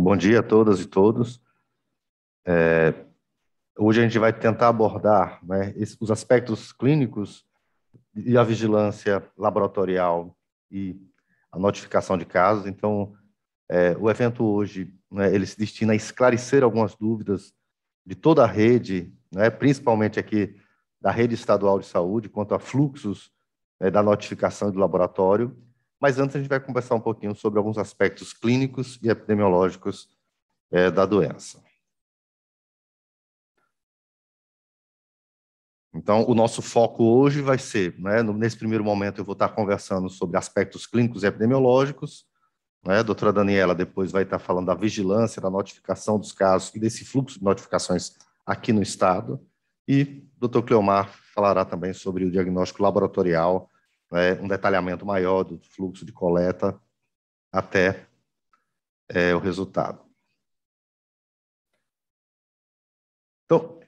Bom dia a todas e todos. Hoje a gente vai tentar abordar, né, os aspectos clínicos e a vigilância laboratorial e a notificação de casos. Então, o evento hoje, né, ele se destina a esclarecer algumas dúvidas de toda a rede, né, principalmente aqui da rede estadual de saúde, quanto a fluxos, da notificação do laboratório. Mas antes a gente vai conversar um pouquinho sobre alguns aspectos clínicos e epidemiológicos, da doença. Então, o nosso foco hoje vai ser, né, nesse primeiro momento eu vou estar conversando sobre aspectos clínicos e epidemiológicos, né, a doutora Daniela depois vai estar falando da vigilância, da notificação dos casos e desse fluxo de notificações aqui no estado, e o doutor Cleomar falará também sobre o diagnóstico laboratorial, né, um detalhamento maior do fluxo de coleta até o resultado. Então,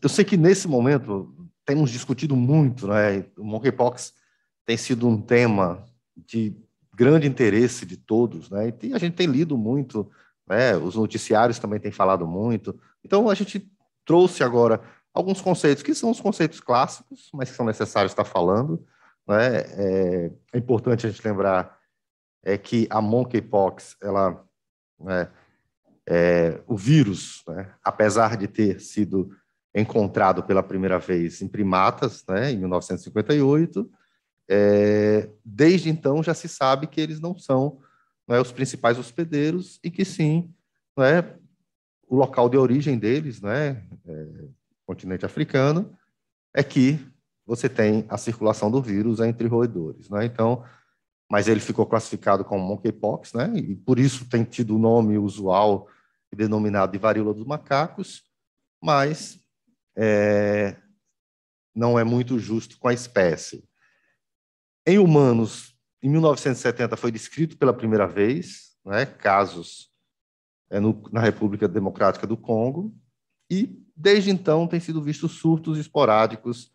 eu sei que nesse momento temos discutido muito, né? O monkeypox tem sido um tema de grande interesse de todos, né? E a gente tem lido muito, né? Os noticiários também têm falado muito. Então, a gente trouxe agora alguns conceitos que são os conceitos clássicos, mas que são necessários estar falando, né? É importante a gente lembrar que a monkeypox, ela, né, o vírus, né, apesar de ter sido encontrado pela primeira vez em primatas, né, em 1958, desde então já se sabe que eles não são, né, os principais hospedeiros e que sim, né, o local de origem deles, né, continente africano, é que você tem a circulação do vírus entre roedores, né? Então, mas ele ficou classificado como monkeypox, né? E por isso tem tido o nome usual e denominado de varíola dos macacos, mas não é muito justo com a espécie. Em humanos, em 1970 foi descrito pela primeira vez, né, casos na República Democrática do Congo, e desde então tem sido vistos surtos esporádicos,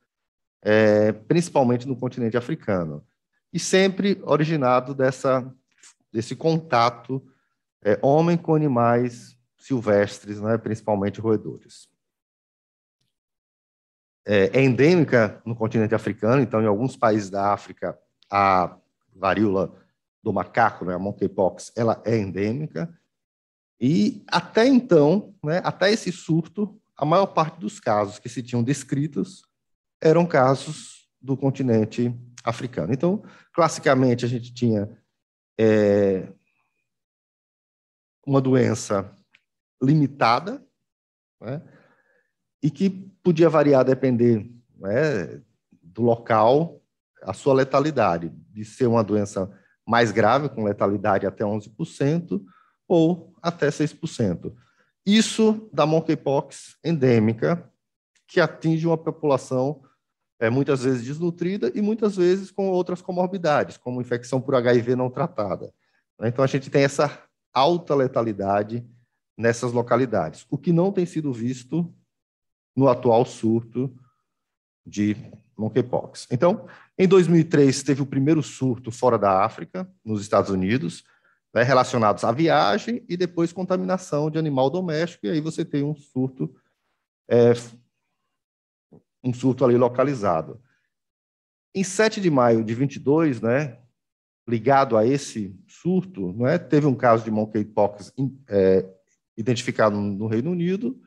principalmente no continente africano, e sempre originado desse contato homem com animais silvestres, né, principalmente roedores. É endêmica no continente africano, então, em alguns países da África, a varíola do macaco, né, a monkeypox, ela é endêmica, e até então, né, até esse surto, a maior parte dos casos que se tinham descritos eram casos do continente africano. Então, classicamente, a gente tinha uma doença limitada, né, e que podia variar, depender, né, do local, a sua letalidade, de ser uma doença mais grave, com letalidade até 11%, ou até 6%. Isso da monkeypox endêmica, que atinge uma população muitas vezes desnutrida e muitas vezes com outras comorbidades, como infecção por HIV não tratada. Então, a gente tem essa alta letalidade nessas localidades, o que não tem sido visto no atual surto de monkeypox. Então, em 2003, teve o primeiro surto fora da África, nos Estados Unidos, né, relacionados à viagem e depois contaminação de animal doméstico, e aí você tem um surto ali localizado. Em 7 de maio de 22, né, ligado a esse surto, né, teve um caso de monkeypox identificado no Reino Unido,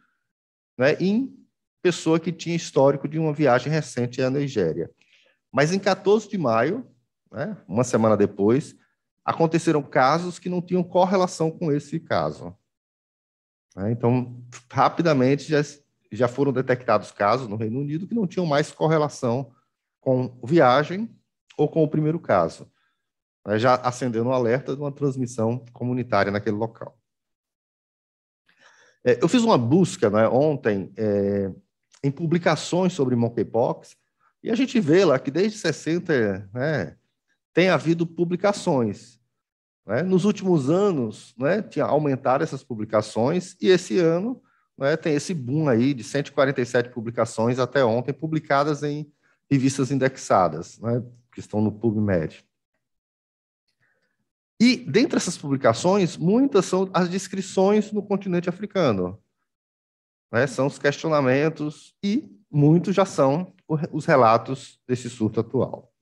né, em pessoa que tinha histórico de uma viagem recente à Nigéria. Mas em 14 de maio, né, uma semana depois, aconteceram casos que não tinham correlação com esse caso. Então, rapidamente já foram detectados casos no Reino Unido que não tinham mais correlação com viagem ou com o primeiro caso, já acendendo um alerta de uma transmissão comunitária naquele local. Eu fiz uma busca, né, ontem em publicações sobre monkeypox, e a gente vê lá que desde 60, né, tem havido publicações. Né? Nos últimos anos, né, tinha aumentado essas publicações, e esse ano, né, tem esse boom aí de 147 publicações até ontem, publicadas em revistas indexadas, né, que estão no PubMed. E, dentre essas publicações, muitas são as descrições no continente africano, né? São os questionamentos e muitos já são os relatos desse surto atual.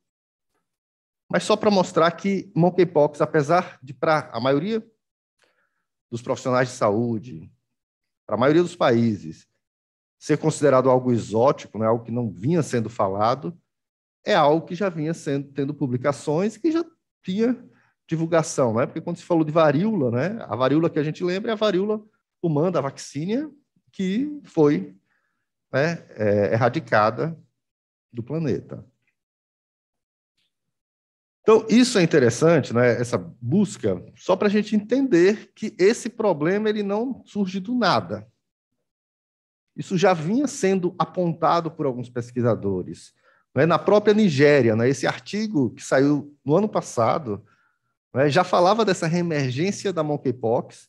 Mas só para mostrar que monkeypox, apesar de, para a maioria dos profissionais de saúde, para a maioria dos países, ser considerado algo exótico, né, algo que não vinha sendo falado, é algo que já vinha tendo publicações, que já tinha divulgação, né? Porque quando se falou de varíola, né, a varíola que a gente lembra é a varíola humana, da vacínia, que foi, né, erradicada do planeta. Então, isso é interessante, né, essa busca, só para a gente entender que esse problema ele não surge do nada. Isso já vinha sendo apontado por alguns pesquisadores. Né? Na própria Nigéria, né, esse artigo que saiu no ano passado, né, já falava dessa reemergência da monkeypox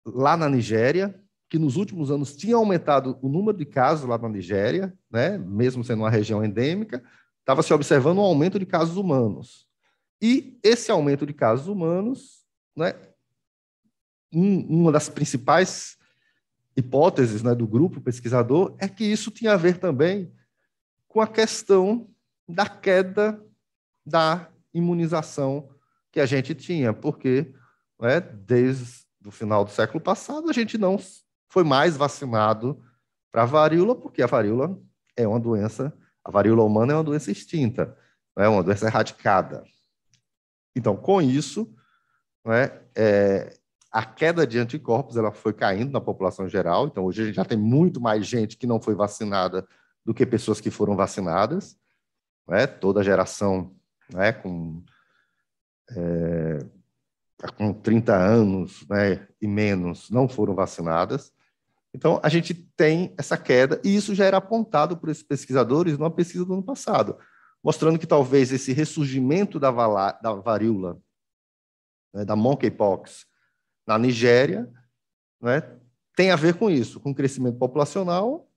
lá na Nigéria, que nos últimos anos tinha aumentado o número de casos lá na Nigéria, né, mesmo sendo uma região endêmica, estava se observando um aumento de casos humanos. E esse aumento de casos humanos, né, uma das principais hipóteses, né, do grupo pesquisador é que isso tinha a ver também com a questão da queda da imunização que a gente tinha, porque, né, desde o final do século passado a gente não foi mais vacinado para a varíola, porque a varíola é uma doença, a varíola humana é uma doença extinta, é uma doença erradicada. Então, com isso, né, a queda de anticorpos ela foi caindo na população geral. Então, hoje a gente já tem muito mais gente que não foi vacinada do que pessoas que foram vacinadas. Né? Toda a geração, né, com 30 anos, né, e menos não foram vacinadas. Então, a gente tem essa queda, e isso já era apontado por esses pesquisadores numa pesquisa do ano passado, mostrando que talvez esse ressurgimento da varíola, né, da monkeypox, na Nigéria, né, tem a ver com isso, com o crescimento populacional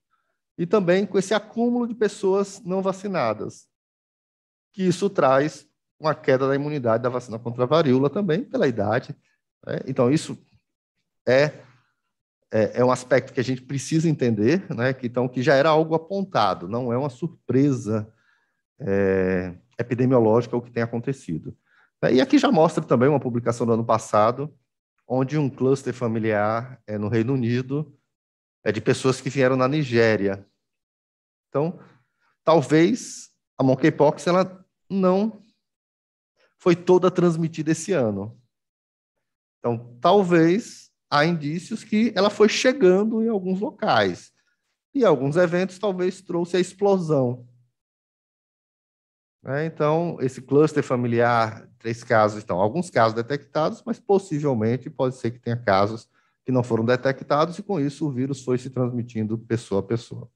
e também com esse acúmulo de pessoas não vacinadas, que isso traz uma queda da imunidade da vacina contra a varíola também, pela idade. Né? Então, isso é um aspecto que a gente precisa entender, né? que já era algo apontado, não é uma surpresa epidemiológica o que tem acontecido. E aqui já mostra também uma publicação do ano passado, onde um cluster familiar no Reino Unido de pessoas que vieram na Nigéria. Então, talvez a monkeypox ela não foi toda transmitida esse ano. Então, talvez há indícios que ela foi chegando em alguns locais. E alguns eventos talvez trouxe a explosão. Então, esse cluster familiar, 3 casos, então, alguns casos detectados, mas possivelmente pode ser que tenha casos que não foram detectados e, com isso, o vírus foi se transmitindo pessoa a pessoa.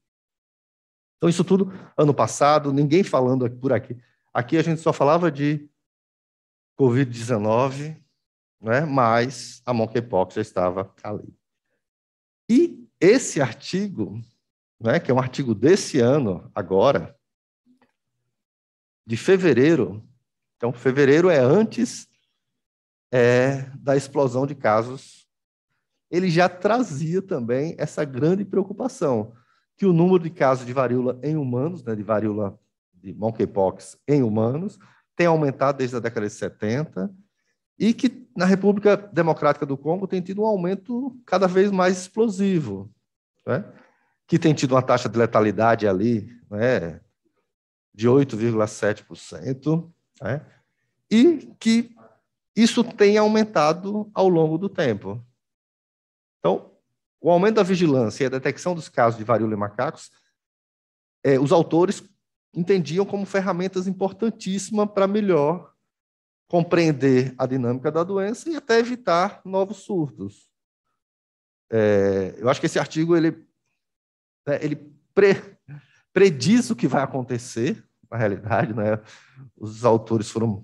Então, isso tudo, ano passado, ninguém falando por aqui. Aqui a gente só falava de Covid-19, né, mas a monkeypox já estava ali. E esse artigo, né, que é um artigo desse ano, agora, de fevereiro, então, fevereiro é antes da explosão de casos, ele já trazia também essa grande preocupação, que o número de casos de varíola em humanos, né, de monkeypox em humanos, tem aumentado desde a década de 70, e que na República Democrática do Congo tem tido um aumento cada vez mais explosivo, né, que tem tido uma taxa de letalidade ali, né, de 8,7%, né, e que isso tem aumentado ao longo do tempo. Então, o aumento da vigilância e a detecção dos casos de varíola em macacos, os autores entendiam como ferramentas importantíssimas para melhor compreender a dinâmica da doença e até evitar novos surtos. Eu acho que esse artigo ele prediz o que vai acontecer, na realidade, né? Os autores foram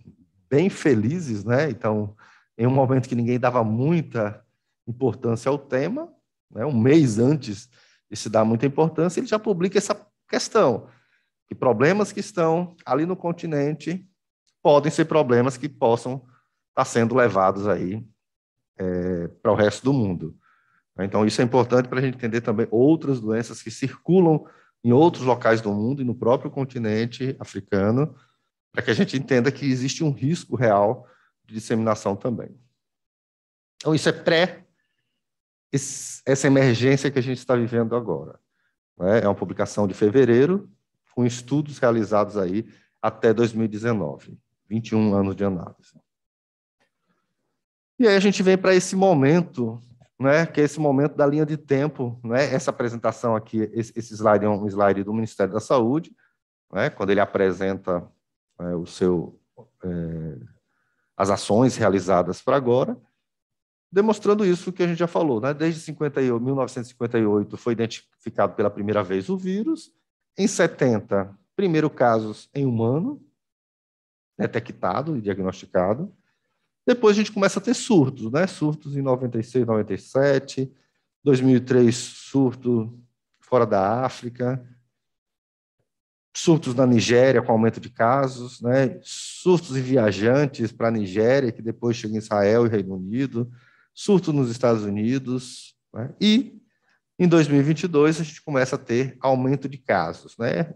bem felizes, né? Então, em um momento que ninguém dava muita importância ao tema, né? Um mês antes de se dar muita importância, ele já publica essa questão, que problemas que estão ali no continente podem ser problemas que possam está sendo levados aí para o resto do mundo. Então, isso é importante para a gente entender também outras doenças que circulam em outros locais do mundo e no próprio continente africano, para que a gente entenda que existe um risco real de disseminação também. Então, isso é essa emergência que a gente está vivendo agora. É uma publicação de fevereiro, com estudos realizados aí até 2019, 21 anos de análise. E aí a gente vem para esse momento, né, que é esse momento da linha de tempo, né? Essa apresentação aqui, esse slide é um slide do Ministério da Saúde, né, quando ele apresenta as ações realizadas para agora, demonstrando isso que a gente já falou, né? Desde 1958 foi identificado pela primeira vez o vírus, em 70, primeiro casos em humano, detectado e diagnosticado. Depois a gente começa a ter surtos, né? Surtos em 96, 97, 2003, surto fora da África, surtos na Nigéria com aumento de casos, né? Surtos em viajantes para a Nigéria, que depois chegam em Israel e Reino Unido, surto nos Estados Unidos, né? E em 2022 a gente começa a ter aumento de casos, né?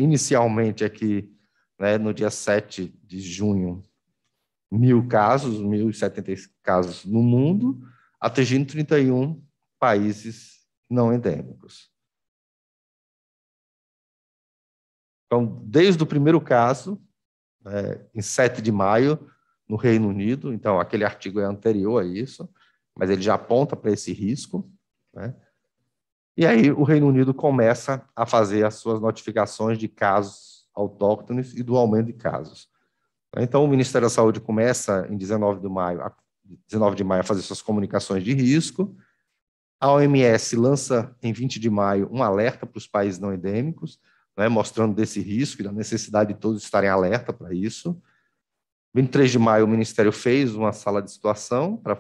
Inicialmente aqui, né, no dia 7 de junho, 1.000 casos, 1.070 casos no mundo, atingindo 31 países não endêmicos. Então, desde o primeiro caso, em 7 de maio, no Reino Unido, então aquele artigo é anterior a isso, mas ele já aponta para esse risco, né? E aí o Reino Unido começa a fazer as suas notificações de casos autóctones e do aumento de casos. Então, o Ministério da Saúde começa, em 19 de maio, a fazer suas comunicações de risco. A OMS lança, em 20 de maio, um alerta para os países não endêmicos, né, mostrando desse risco e da necessidade de todos estarem alerta para isso. 23 de maio, o Ministério fez uma sala de situação para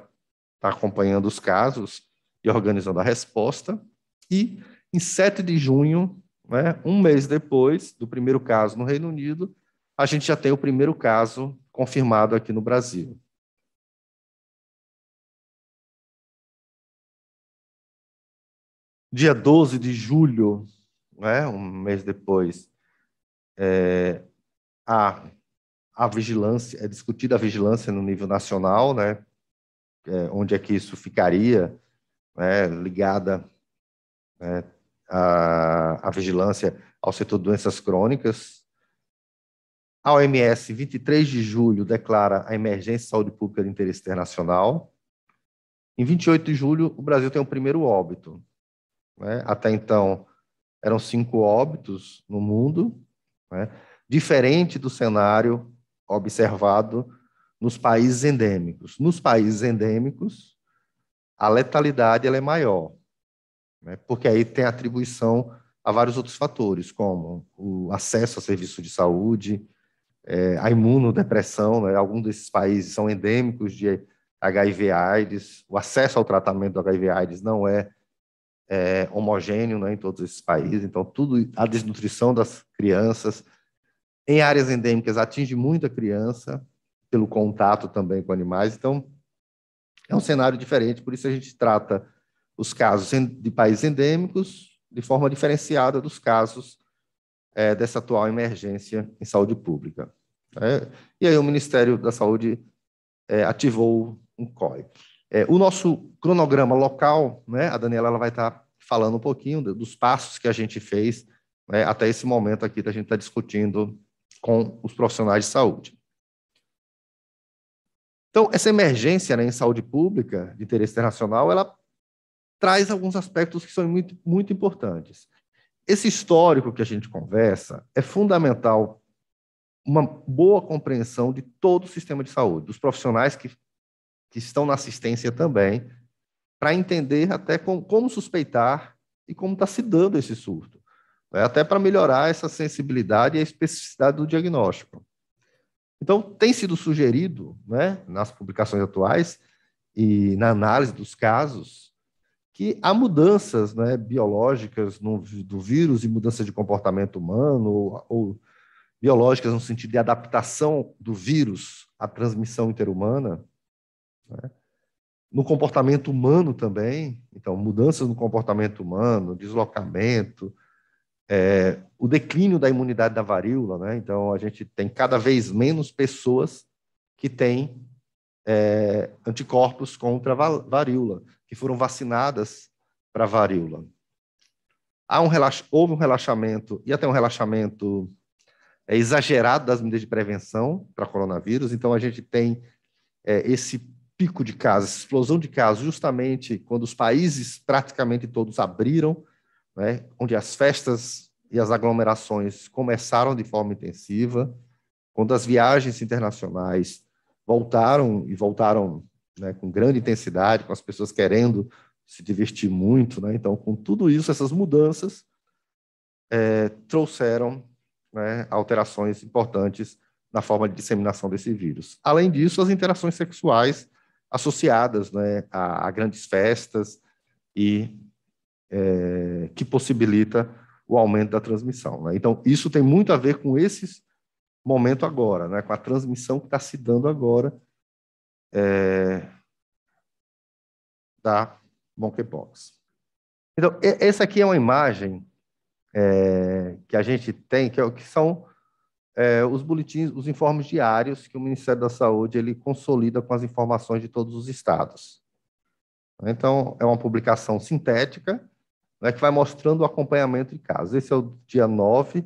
estar acompanhando os casos e organizando a resposta. E, em 7 de junho, né, um mês depois do primeiro caso no Reino Unido, a gente já tem o primeiro caso confirmado aqui no Brasil. Dia 12 de julho, né, um mês depois, a vigilância, é discutida a vigilância no nível nacional, né, onde é que isso ficaria, né, ligada, né, a vigilância ao setor de doenças crônicas. A OMS, 23 de julho, declara a emergência de saúde pública de interesse internacional. Em 28 de julho, o Brasil tem o primeiro óbito, né? Até então, eram 5 óbitos no mundo, né? Diferente do cenário observado nos países endêmicos. Nos países endêmicos, a letalidade ela é maior, né? Porque aí tem atribuição a vários outros fatores, como o acesso a serviços de saúde, a imunodepressão, né? Alguns desses países são endêmicos de HIV/AIDS, o acesso ao tratamento do HIV/AIDS não é homogêneo, né, em todos esses países, então a desnutrição das crianças em áreas endêmicas atinge muito a criança, pelo contato também com animais, então é um cenário diferente, por isso a gente trata os casos de países endêmicos de forma diferenciada dos casos dessa atual emergência em saúde pública. E aí o Ministério da Saúde ativou um COI. O nosso cronograma local, né, a Daniela ela vai estar falando um pouquinho dos passos que a gente fez, né, até esse momento aqui, da gente estar discutindo com os profissionais de saúde. Então, essa emergência, né, em saúde pública de interesse internacional, ela traz alguns aspectos que são muito, muito importantes. Esse histórico que a gente conversa é fundamental, uma boa compreensão de todo o sistema de saúde, dos profissionais que estão na assistência também, para entender até como suspeitar e como está se dando esse surto, né? Até para melhorar essa sensibilidade e a especificidade do diagnóstico. Então, tem sido sugerido, né, nas publicações atuais e na análise dos casos, que há mudanças, né, biológicas do vírus e mudança de comportamento humano, ou biológicas no sentido de adaptação do vírus a transmissão interhumana, né? No comportamento humano também, então, mudanças no comportamento humano, deslocamento, o declínio da imunidade da varíola, né? Então, a gente tem cada vez menos pessoas que têm anticorpos contra a varíola, que foram vacinadas para a varíola. Houve um relaxamento, e até um relaxamento exagerado das medidas de prevenção para coronavírus, então a gente tem esse pico de casos, essa explosão de casos, justamente quando os países praticamente todos abriram, né, onde as festas e as aglomerações começaram de forma intensiva, quando as viagens internacionais voltaram, né, com grande intensidade, com as pessoas querendo se divertir muito, né? Então, com tudo isso, essas mudanças trouxeram, né, alterações importantes na forma de disseminação desse vírus. Além disso, as interações sexuais associadas, né, a grandes festas e que possibilita o aumento da transmissão, né? Então, isso tem muito a ver com esse momento agora, né, com a transmissão que está se dando agora da monkeypox. Então, essa aqui é uma imagem que a gente tem, que são os boletins, os informes diários que o Ministério da Saúde ele consolida com as informações de todos os estados. Então, é uma publicação sintética, né, que vai mostrando o acompanhamento de casos. Esse é o dia 9.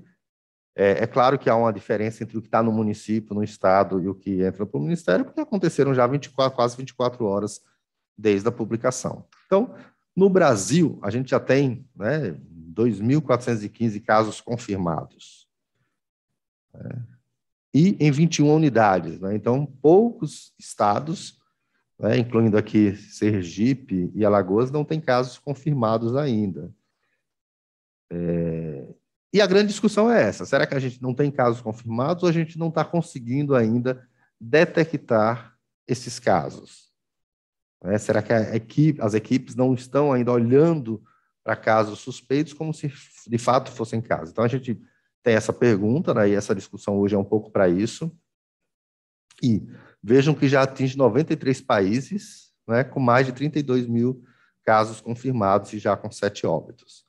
É claro que há uma diferença entre o que está no município, no estado, e o que entra para o Ministério, porque aconteceram já quase 24 horas desde a publicação. Então, no Brasil, a gente já tem, né, 2.415 casos confirmados. E em 21 unidades. Né? Então, poucos estados, né, incluindo aqui Sergipe e Alagoas, não têm casos confirmados ainda. E a grande discussão é essa: será que a gente não tem casos confirmados ou a gente não está conseguindo ainda detectar esses casos? Será que as equipes não estão ainda olhando para casos suspeitos como se de fato fossem casos? Então, a gente tem essa pergunta, né, e essa discussão hoje é um pouco para isso. E vejam que já atinge 93 países, né, com mais de 32 mil casos confirmados e já com 7 óbitos.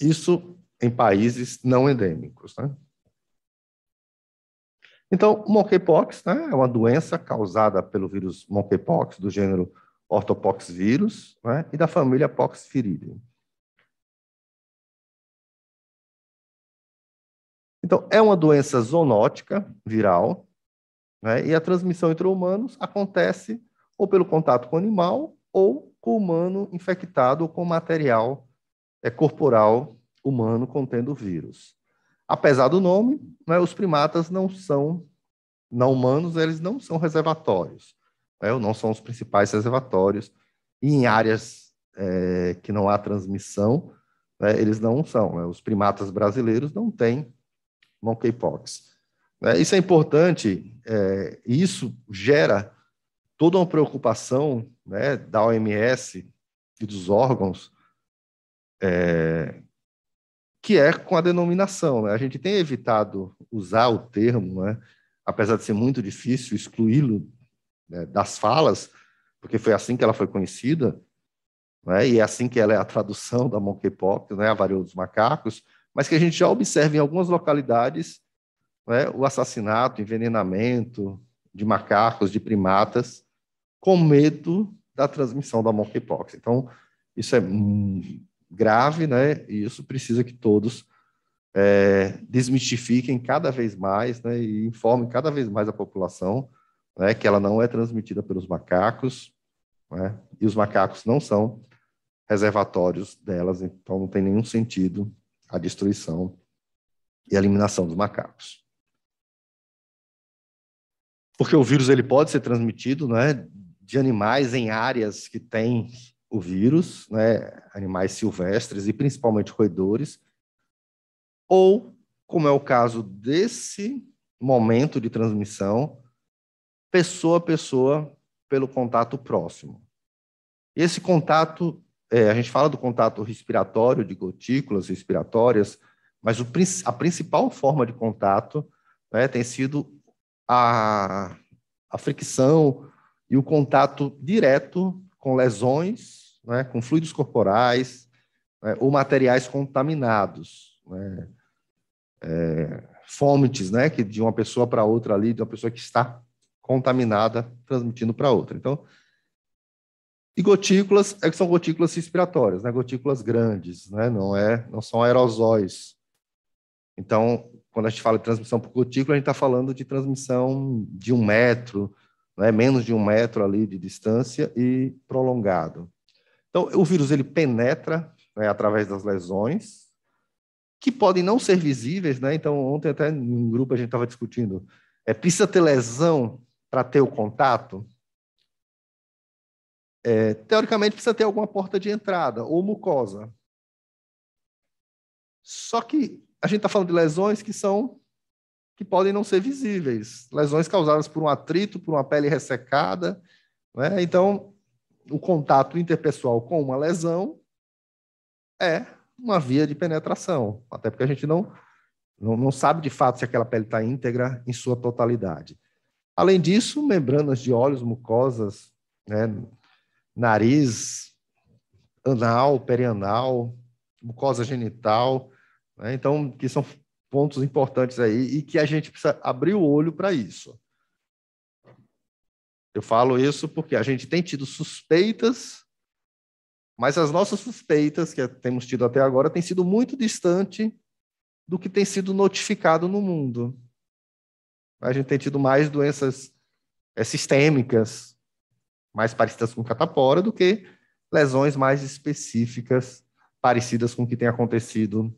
Isso em países não endêmicos, né? Então, monkeypox, né, é uma doença causada pelo vírus monkeypox, do gênero ortopoxvirus, né, e da família Poxviridae. Então, é uma doença zoonótica, viral, né, e a transmissão entre humanos acontece ou pelo contato com o animal ou com o humano infectado ou com material corporal humano contendo o vírus. Apesar do nome, né, os primatas não humanos, eles não são reservatórios, né, ou não são os principais reservatórios, e em áreas que não há transmissão, né, eles não são. Né, os primatas brasileiros não têm monkeypox. Isso é importante, isso gera toda uma preocupação, né, da OMS e dos órgãos, que é com a denominação. Né? A gente tem evitado usar o termo, né, apesar de ser muito difícil excluí-lo, né, das falas, porque foi assim que ela foi conhecida, né, e é assim que ela é a tradução da monkeypox, né, a varíola dos macacos, mas que a gente já observa em algumas localidades, né, o assassinato, envenenamento de macacos, de primatas, com medo da transmissão da monkeypox. Então, isso é grave, né, e isso precisa que todos desmistifiquem cada vez mais, né, e informem cada vez mais a população, né, que ela não é transmitida pelos macacos, né, e os macacos não são reservatórios delas, então não tem nenhum sentido a destruição e a eliminação dos macacos. Porque o vírus ele pode ser transmitido, né, de animais em áreas que têm o vírus, né, animais silvestres e principalmente roedores, ou, como é o caso desse momento de transmissão, pessoa a pessoa pelo contato próximo. Esse contato, a gente fala do contato respiratório, de gotículas respiratórias, mas a principal forma de contato né, tem sido a fricção e o contato direto com lesões, né, com fluidos corporais, né, ou materiais contaminados, né, fômites, né, que de uma pessoa para outra ali, de uma pessoa que está contaminada, transmitindo para outra. Então, e gotículas, que são gotículas respiratórias, né, gotículas grandes, né, não são aerosóis. Então, quando a gente fala de transmissão por gotícula, a gente está falando de transmissão de 1 metro, né, menos de 1 metro ali de distância e prolongado. Então, o vírus ele penetra, né, através das lesões, que podem não ser visíveis, né? Então, ontem até em um grupo a gente estava discutindo, precisa ter lesão para ter o contato? Teoricamente, precisa ter alguma porta de entrada ou mucosa. Só que a gente está falando de lesões que podem não ser visíveis, lesões causadas por um atrito, por uma pele ressecada, né? Então, o contato interpessoal com uma lesão é uma via de penetração, até porque a gente não sabe de fato se aquela pele está íntegra em sua totalidade. Além disso, membranas de olhos, mucosas, né, nariz, anal, perianal, mucosa genital, né, então, que são pontos importantes aí e que a gente precisa abrir o olho para isso. Eu falo isso porque a gente tem tido suspeitas, mas as nossas suspeitas que temos tido até agora têm sido muito distante do que tem sido notificado no mundo. A gente tem tido mais doenças sistêmicas, mais parecidas com catapora, do que lesões mais específicas, parecidas com o que tem acontecido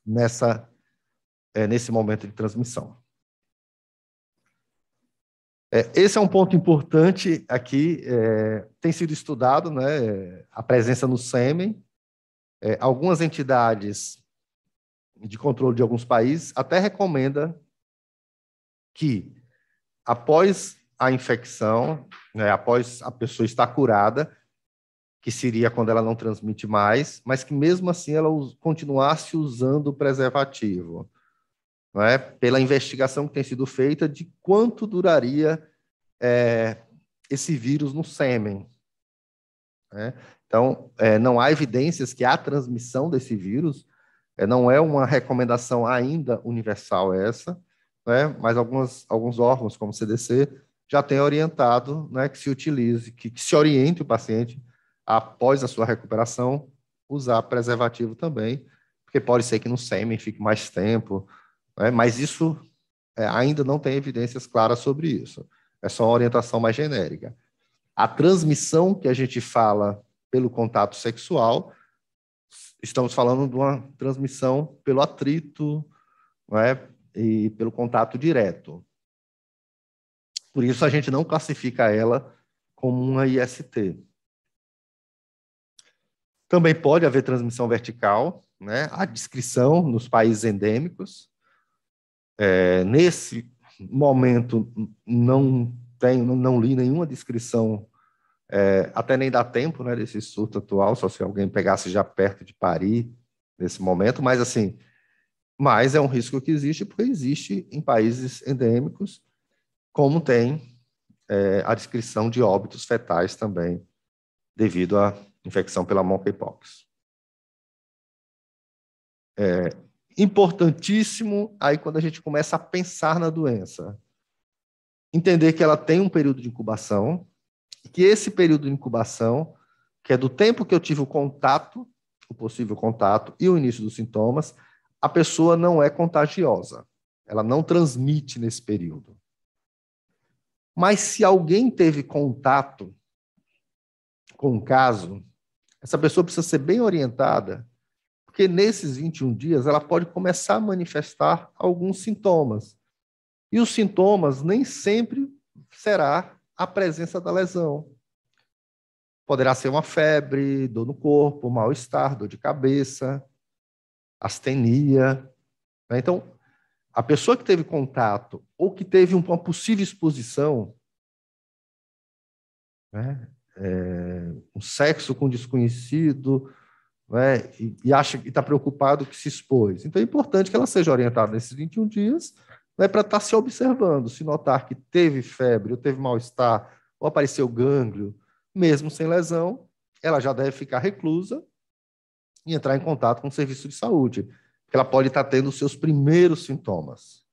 nesse momento de transmissão. Esse é um ponto importante aqui, tem sido estudado, né, a presença no sêmen. Algumas entidades de controle de alguns países até recomenda que, após a infecção, né, após a pessoa estar curada, que seria quando ela não transmite mais, mas que mesmo assim ela continuasse usando o preservativo, não é? Pela investigação que tem sido feita de quanto duraria esse vírus no sêmen, né? Então, não há evidências que a transmissão desse vírus não é uma recomendação ainda universal essa, né? Mas alguns órgãos, como o CDC, já têm orientado, né, que se utilize, que se oriente o paciente, após a sua recuperação, usar preservativo também, porque pode ser que no sêmen fique mais tempo, né? Mas isso ainda não tem evidências claras sobre isso. É só uma orientação mais genérica. A transmissão que a gente fala pelo contato sexual, estamos falando de uma transmissão pelo atrito, não é? E pelo contato direto. Por isso, a gente não classifica ela como uma IST. Também pode haver transmissão vertical, né? A descrição nos países endêmicos. Nesse momento, não li nenhuma descrição, até nem dá tempo, né, desse surto atual, só se alguém pegasse já perto de parir nesse momento, mas assim, é um risco que existe, porque existe em países endêmicos, como tem a descrição de óbitos fetais também, devido à infecção pela monkeypox. Importantíssimo, aí quando a gente começa a pensar na doença, entender que ela tem um período de incubação, e que esse período de incubação, que é do tempo que eu tive o contato, o possível contato, e o início dos sintomas, a pessoa não é contagiosa, ela não transmite nesse período. Mas se alguém teve contato com um caso, essa pessoa precisa ser bem orientada, porque nesses 21 dias ela pode começar a manifestar alguns sintomas. E os sintomas nem sempre será a presença da lesão. Poderá ser uma febre, dor no corpo, mal-estar, dor de cabeça, astenia. Então, a pessoa que teve contato ou que teve uma possível exposição, né, um sexo com desconhecido, né, e acha que está preocupado que se expôs. Então, é importante que ela seja orientada nesses 21 dias não é para estar se observando. Se notar que teve febre, ou teve mal-estar, ou apareceu gânglio, mesmo sem lesão, ela já deve ficar reclusa e entrar em contato com o serviço de saúde, porque ela pode estar tendo os seus primeiros sintomas.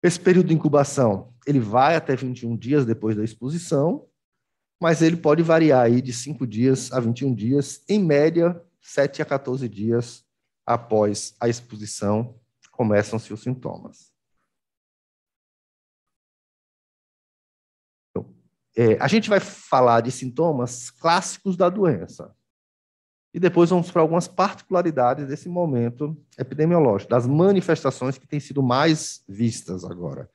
Esse período de incubação, ele vai até 21 dias depois da exposição, mas ele pode variar aí de 5 dias a 21 dias, em média, 7 a 14 dias após a exposição, começam-se os sintomas. Então, a gente vai falar de sintomas clássicos da doença. E depois vamos para algumas particularidades desse momento epidemiológico, das manifestações que têm sido mais vistas agora.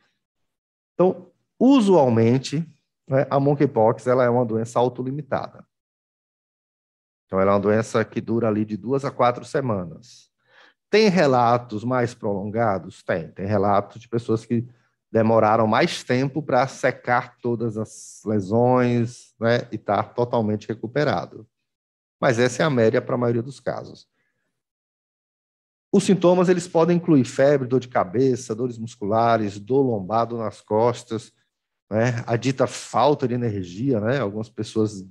Então, usualmente, né, a monkeypox ela é uma doença autolimitada. Então, ela é uma doença que dura ali de 2 a 4 semanas. Tem relatos mais prolongados? Tem relatos de pessoas que demoraram mais tempo para secar todas as lesões, né, e estar totalmente recuperado. Mas essa é a média para a maioria dos casos. Os sintomas eles podem incluir febre, dor de cabeça, dores musculares, dor lombar, dor nas costas, né, a dita falta de energia, né, algumas pessoas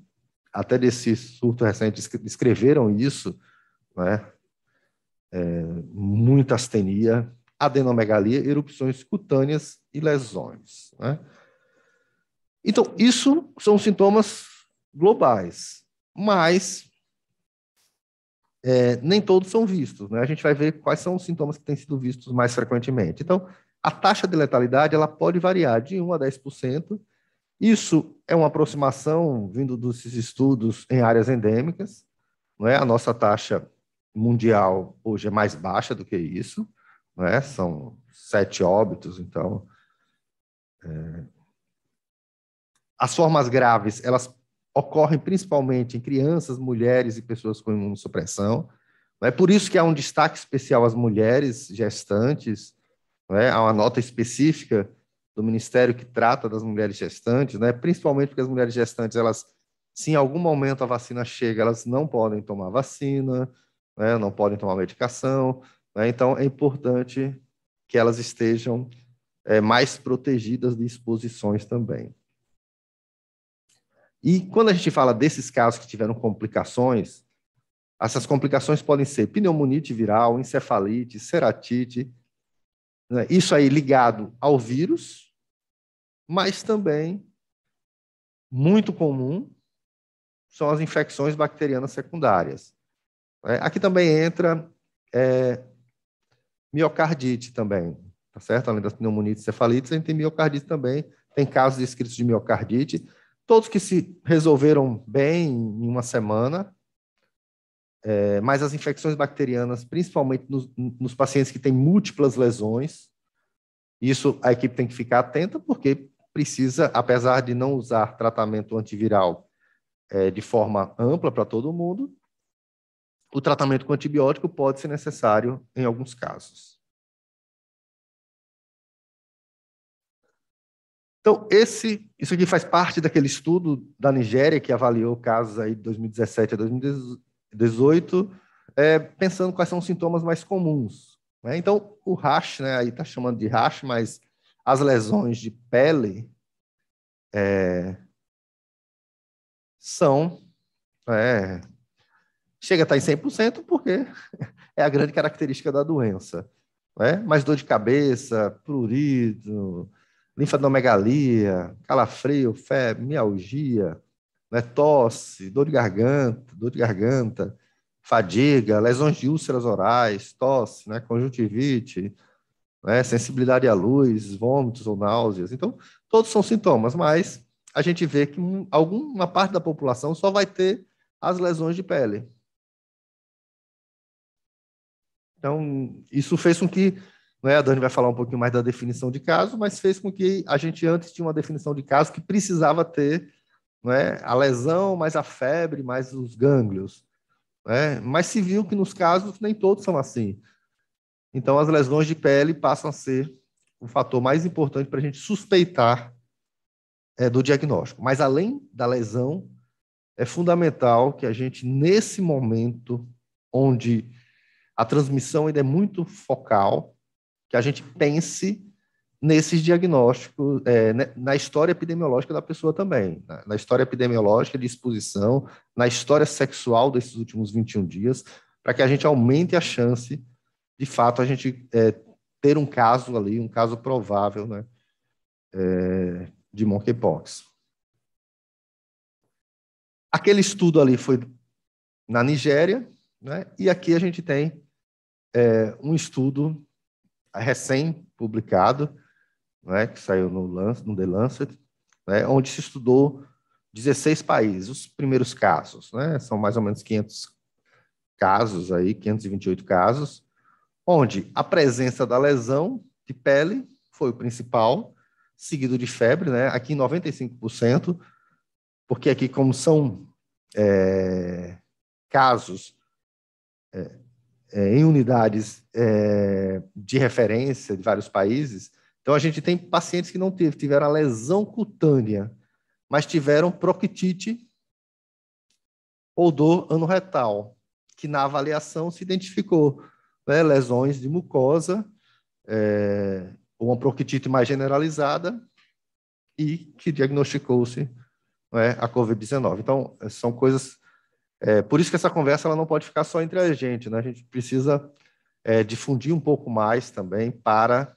até desse surto recente escreveram isso, né, muita astenia, adenomegalia, erupções cutâneas e lesões, né? Então, isso são sintomas globais, mas nem todos são vistos, né? A gente vai ver quais são os sintomas que têm sido vistos mais frequentemente. Então, a taxa de letalidade ela pode variar de 1 a 10%. Isso é uma aproximação vindo desses estudos em áreas endêmicas, não é? A nossa taxa mundial hoje é mais baixa do que isso, não é? São 7 óbitos, então. As formas graves, elas ocorrem principalmente em crianças, mulheres e pessoas com imunossupressão. É por isso que há um destaque especial às mulheres gestantes, né? Há uma nota específica do Ministério que trata das mulheres gestantes, né? Principalmente porque as mulheres gestantes, elas, se em algum momento a vacina chega, elas não podem tomar vacina, né? Não podem tomar medicação, né? Então é importante que elas estejam mais protegidas de exposições também. E quando a gente fala desses casos que tiveram complicações, essas complicações podem ser pneumonite viral, encefalite, ceratite, né? Isso aí ligado ao vírus, mas também, muito comum, são as infecções bacterianas secundárias, né? Aqui também entra miocardite também, tá certo? Além das pneumonites e cefalites, a gente tem miocardite também, tem casos descritos de miocardite, todos que se resolveram bem em uma semana, mas as infecções bacterianas, principalmente nos pacientes que têm múltiplas lesões, isso a equipe tem que ficar atenta, porque precisa, apesar de não usar tratamento antiviral de forma ampla para todo mundo, o tratamento com antibiótico pode ser necessário em alguns casos. Então, isso aqui faz parte daquele estudo da Nigéria que avaliou casos aí de 2017 a 2018, pensando quais são os sintomas mais comuns, né? Então, o rash, né, aí está chamando de rash, mas as lesões de pele são... chega a estar em 100% porque é a grande característica da doença, né? Mas dor de cabeça, prurido, linfadomegalia, calafrio, febre, mialgia, né? Tosse, dor de garganta, fadiga, lesões de úlceras orais, tosse, né? Conjuntivite, né? Sensibilidade à luz, vômitos ou náuseas. Então, todos são sintomas, mas a gente vê que alguma parte da população só vai ter as lesões de pele. Então, isso fez com que, né, a Dani vai falar um pouquinho mais da definição de caso, mas fez com que a gente antes tinha uma definição de caso que precisava ter, né, a lesão, mais a febre, mais os gânglios, né? Mas se viu que nos casos nem todos são assim. Então, as lesões de pele passam a ser o fator mais importante para a gente suspeitar do diagnóstico. Mas, além da lesão, é fundamental que a gente, nesse momento onde a transmissão ainda é muito focal, que a gente pense nesses diagnósticos, na história epidemiológica da pessoa também, na história epidemiológica de exposição, na história sexual desses últimos 21 dias, para que a gente aumente a chance, de fato, a gente ter um caso ali, um caso provável, né, de monkeypox. Aquele estudo ali foi na Nigéria, né, e aqui a gente tem um estudo recém-publicado, né, que saiu no The Lancet, né, onde se estudou 16 países, os primeiros casos, né, são mais ou menos 500 casos, aí, 528 casos, onde a presença da lesão de pele foi o principal, seguido de febre, né, aqui 95%, porque aqui, como são casos em unidades de referência de vários países, então a gente tem pacientes que não tiveram a lesão cutânea, mas tiveram proctite ou dor anorretal, que na avaliação se identificou, né, lesões de mucosa, uma proctite mais generalizada e que diagnosticou-se, né, a COVID-19. Então, são coisas... por isso que essa conversa ela não pode ficar só entre a gente, né? A gente precisa difundir um pouco mais também para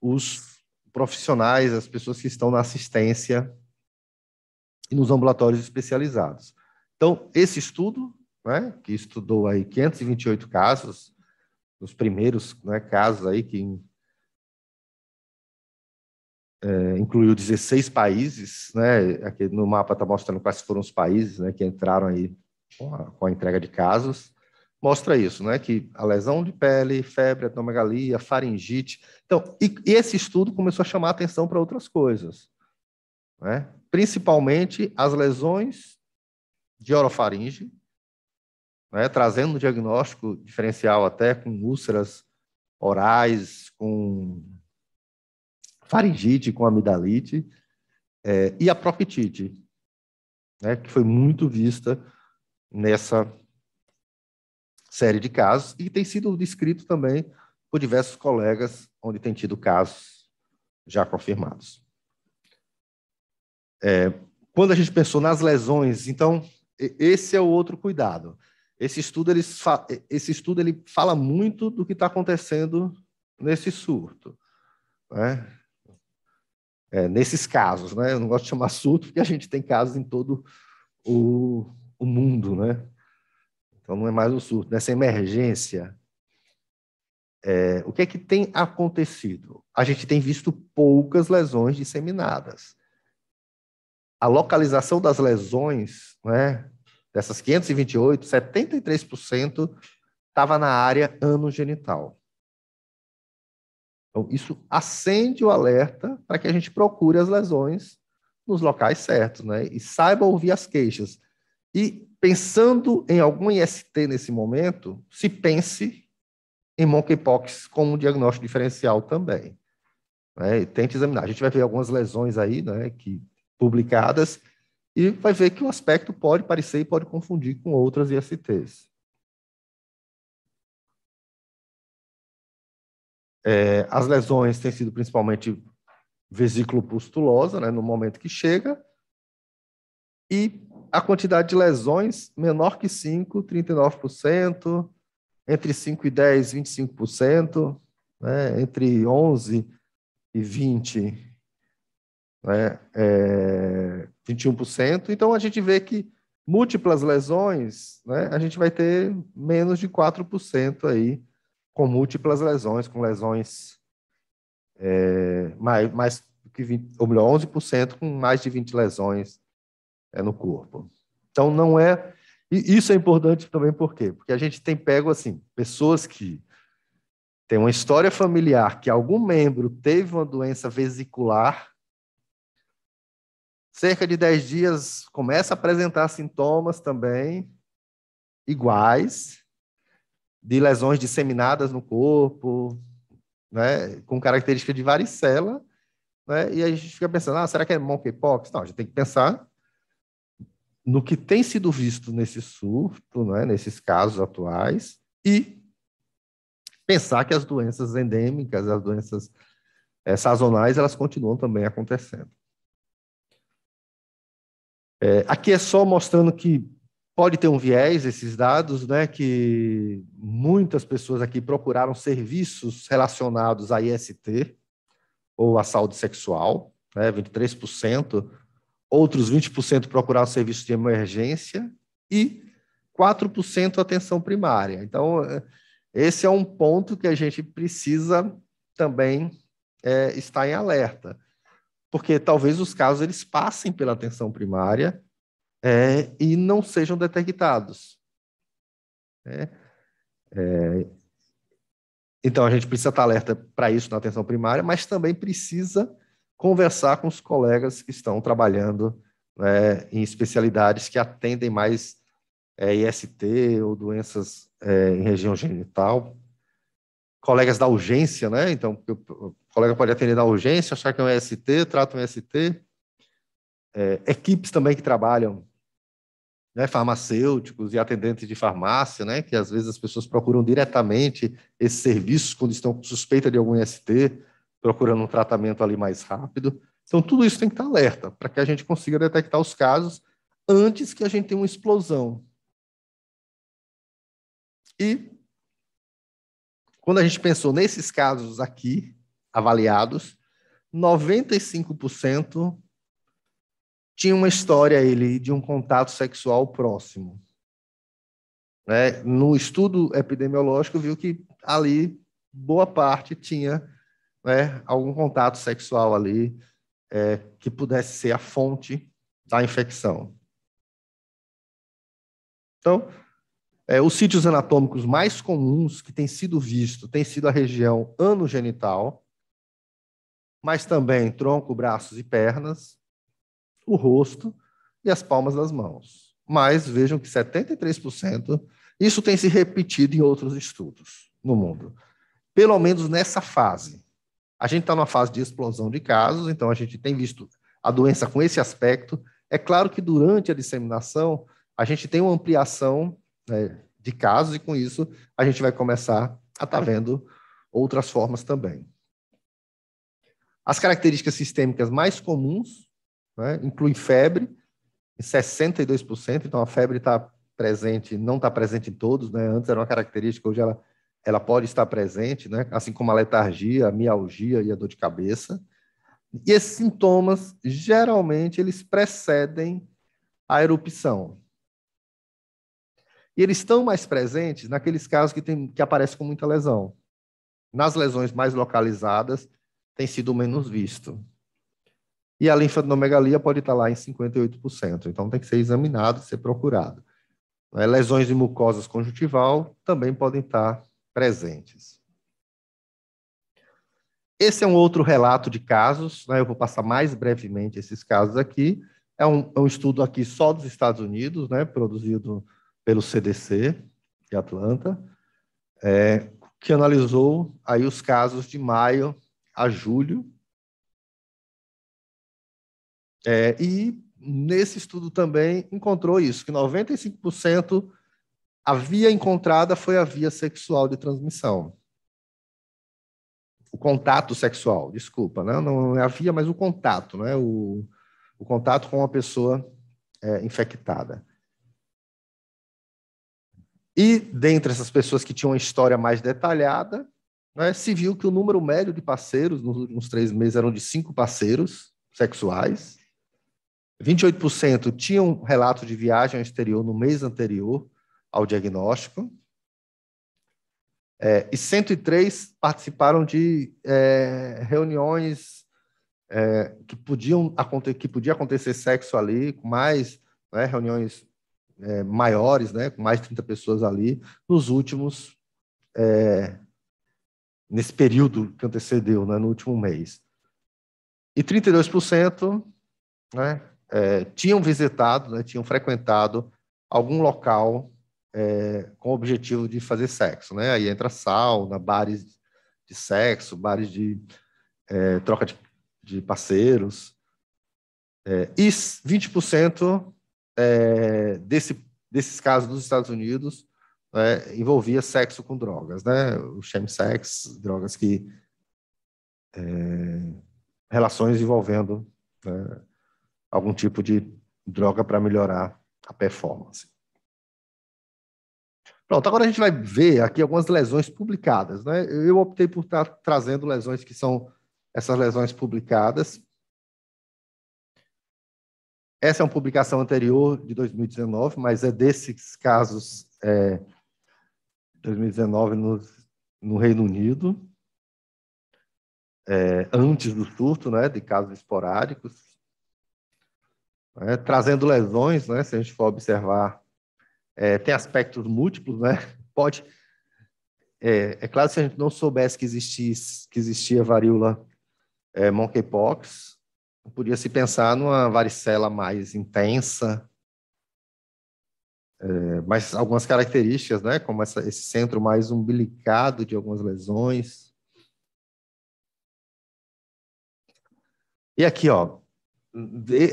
os profissionais, as pessoas que estão na assistência e nos ambulatórios especializados. Então, esse estudo, né, que estudou aí 528 casos, os primeiros, né, casos aí que incluiu 16 países, né, aqui no mapa está mostrando quais foram os países, né, que entraram aí com a entrega de casos, mostra isso, né, que a lesão de pele, febre, adenomegalia, faringite. Então, e esse estudo começou a chamar a atenção para outras coisas, né, principalmente as lesões de orofaringe, né, trazendo um diagnóstico diferencial até com úlceras orais, com faringite, com amidalite, e a proctite, né, que foi muito vista nessa série de casos e tem sido descrito também por diversos colegas, onde tem tido casos já confirmados. Quando a gente pensou nas lesões, então, esse é o outro cuidado. Esse estudo ele fala muito do que está acontecendo nesse surto, né? Nesses casos, né? Eu não gosto de chamar surto porque a gente tem casos em todo o mundo, né? Então não é mais um surto, nessa emergência. O que é que tem acontecido? A gente tem visto poucas lesões disseminadas. A localização das lesões, né, dessas 528, 73% estava na área anogenital. Então, isso acende o alerta para que a gente procure as lesões nos locais certos, né, e saiba ouvir as queixas. E, pensando em algum IST nesse momento, se pense em monkeypox como um diagnóstico diferencial também, né, e tente examinar. A gente vai ver algumas lesões aí, né, publicadas, e vai ver que o aspecto pode parecer e pode confundir com outras ISTs. As lesões têm sido principalmente vesículo-pustulosa, né, no momento que chega, e a quantidade de lesões menor que 5, 39%, entre 5 e 10, 25%, né, entre 11 e 20, né, 21%. Então, a gente vê que múltiplas lesões, né, a gente vai ter menos de 4% aí, com múltiplas lesões, com lesões mais que 20, ou melhor, 11% com mais de 20 lesões no corpo. Então, não é... E isso é importante também por quê? Porque a gente tem pego, assim, pessoas que têm uma história familiar que algum membro teve uma doença vesicular, cerca de 10 dias começa a apresentar sintomas também iguais, de lesões disseminadas no corpo, né, com característica de varicela, né, e a gente fica pensando, será que é monkeypox? Não, a gente tem que pensar no que tem sido visto nesse surto, né, nesses casos atuais, e pensar que as doenças endêmicas, as doenças sazonais, elas continuam também acontecendo. Aqui é só mostrando que pode ter um viés, esses dados, né, que muitas pessoas aqui procuraram serviços relacionados à IST ou à saúde sexual, né, 23%, outros 20% procuraram serviços de emergência e 4% atenção primária. Então, esse é um ponto que a gente precisa também estar em alerta, porque talvez os casos eles passem pela atenção primária e não sejam detectados. Então, a gente precisa estar alerta para isso na atenção primária, mas também precisa conversar com os colegas que estão trabalhando em especialidades que atendem mais IST ou doenças em região genital. Colegas da urgência, né? Então, o colega pode atender na urgência, achar que é um IST, trata um IST. Equipes também que trabalham, né, farmacêuticos e atendentes de farmácia, né, que às vezes as pessoas procuram diretamente esses serviços quando estão com suspeita de algum IST, procurando um tratamento ali mais rápido. Então, tudo isso tem que estar alerta, para que a gente consiga detectar os casos antes que a gente tenha uma explosão. E, quando a gente pensou nesses casos aqui, avaliados, 95% tinha uma história ali de um contato sexual próximo. No estudo epidemiológico, viu que ali boa parte tinha algum contato sexual ali que pudesse ser a fonte da infecção. Então, os sítios anatômicos mais comuns que têm sido vistos têm sido a região anogenital, mas também tronco, braços e pernas, o rosto e as palmas das mãos. Mas vejam que 73%, isso tem se repetido em outros estudos no mundo, pelo menos nessa fase. A gente está numa fase de explosão de casos, então a gente tem visto a doença com esse aspecto. É claro que durante a disseminação, a gente tem uma ampliação de casos, e com isso a gente vai começar a estar vendo outras formas também. As características sistêmicas mais comuns incluem febre, em 62%, então a febre está presente, não está presente em todos, né? Antes era uma característica, hoje ela pode estar presente, né? Assim como a letargia, a mialgia e a dor de cabeça. E esses sintomas, geralmente, eles precedem a erupção. E eles estão mais presentes naqueles casos que aparecem com muita lesão. Nas lesões mais localizadas, tem sido menos visto. E a linfadenomegalia pode estar lá em 58%, então tem que ser examinado, ser procurado. Lesões de mucosas conjuntival também podem estar presentes. Esse é um outro relato de casos, eu vou passar mais brevemente esses casos aqui. É um estudo aqui só dos Estados Unidos, produzido pelo CDC de Atlanta, que analisou aí os casos de maio a julho. E nesse estudo também encontrou isso, que 95% a via encontrada foi a via sexual de transmissão. O contato sexual, desculpa, né? Não é a via, mas o contato, né? O contato com uma pessoa infectada. E, dentre essas pessoas que tinham uma história mais detalhada, se viu que o número médio de parceiros nos últimos 3 meses eram de 5 parceiros sexuais. 28% tinham relato de viagem ao exterior no mês anterior ao diagnóstico. E 103 participaram de reuniões que podia acontecer sexo ali, com mais reuniões maiores, com mais de 30 pessoas ali, nesse período que antecedeu, no último mês. E 32% tinham visitado, tinham frequentado algum local com o objetivo de fazer sexo. Aí entra sauna, bares de sexo, bares de troca de parceiros. E 20% desses casos nos Estados Unidos envolvia sexo com drogas, né? O chemsex, drogas que relações envolvendo algum tipo de droga para melhorar a performance. Pronto, agora a gente vai ver aqui algumas lesões publicadas, né? Eu optei por estar trazendo lesões que são essas lesões publicadas. Essa é uma publicação anterior, de 2019, mas é desses casos, 2019 no Reino Unido, antes do surto, né, de casos esporádicos, trazendo lesões, né, se a gente for observar, tem aspectos múltiplos, né, pode... É claro, se a gente não soubesse que existia varíola monkeypox, podia se pensar numa varicela mais intensa, mas algumas características, né, como esse centro mais umbilicado de algumas lesões. E aqui, ó,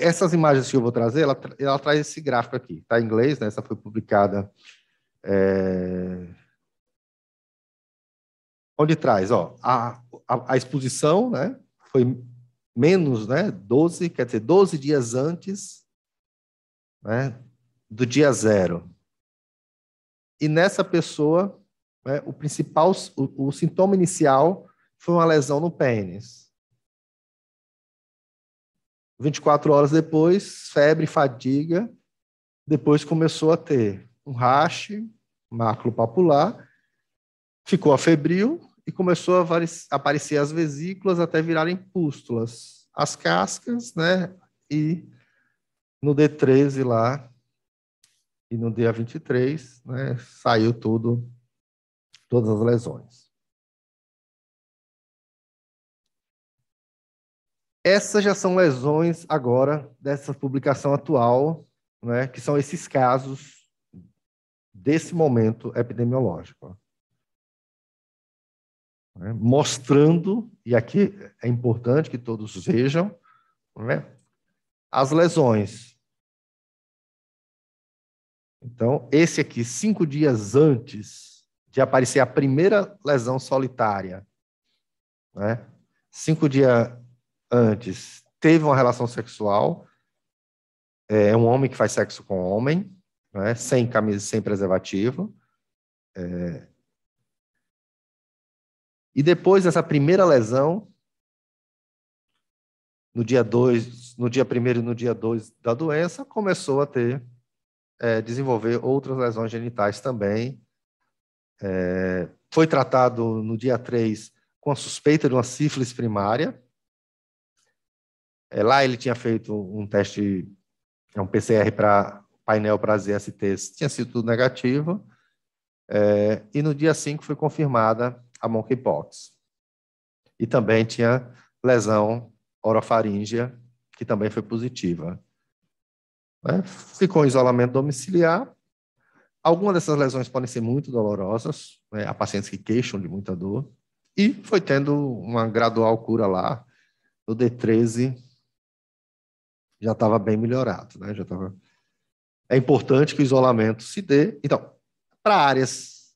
essas imagens que eu vou trazer, ela traz esse gráfico aqui, está em inglês, né, essa foi publicada, onde traz, ó, a exposição, né, foi menos, né, 12, quer dizer, 12 dias antes, né, do dia zero. E nessa pessoa, né, o principal, o sintoma inicial foi uma lesão no pênis. 24 horas depois, febre, fadiga, depois começou a ter um rache, maculopapular, ficou afebril e começou a aparecer as vesículas até virarem pústulas, as cascas, né? E no D13 lá, e no dia 23, né, saiu todas as lesões. Essas já são lesões agora dessa publicação atual, né, que são esses casos desse momento epidemiológico. Né, mostrando, e aqui é importante que todos vejam, né, as lesões. Então, esse aqui, 5 dias antes de aparecer a primeira lesão solitária, né, 5 dias antes, teve uma relação sexual, é um homem que faz sexo com homem, né, sem camisa, sem preservativo. E depois dessa primeira lesão, no dia 2, no dia 1º e no dia 2 da doença, começou a desenvolver outras lesões genitais também. Foi tratado no dia 3 com a suspeita de uma sífilis primária. Lá ele tinha feito um teste, um PCR para painel para as ISTs, tinha sido tudo negativo. E no dia 5 foi confirmada a monkeypox. E também tinha lesão orofaríngea, que também foi positiva. Ficou em isolamento domiciliar. Algumas dessas lesões podem ser muito dolorosas, né? Há pacientes que queixam de muita dor. E foi tendo uma gradual cura lá. No D13 já estava bem melhorado, né? É importante que o isolamento se dê. Então, para áreas,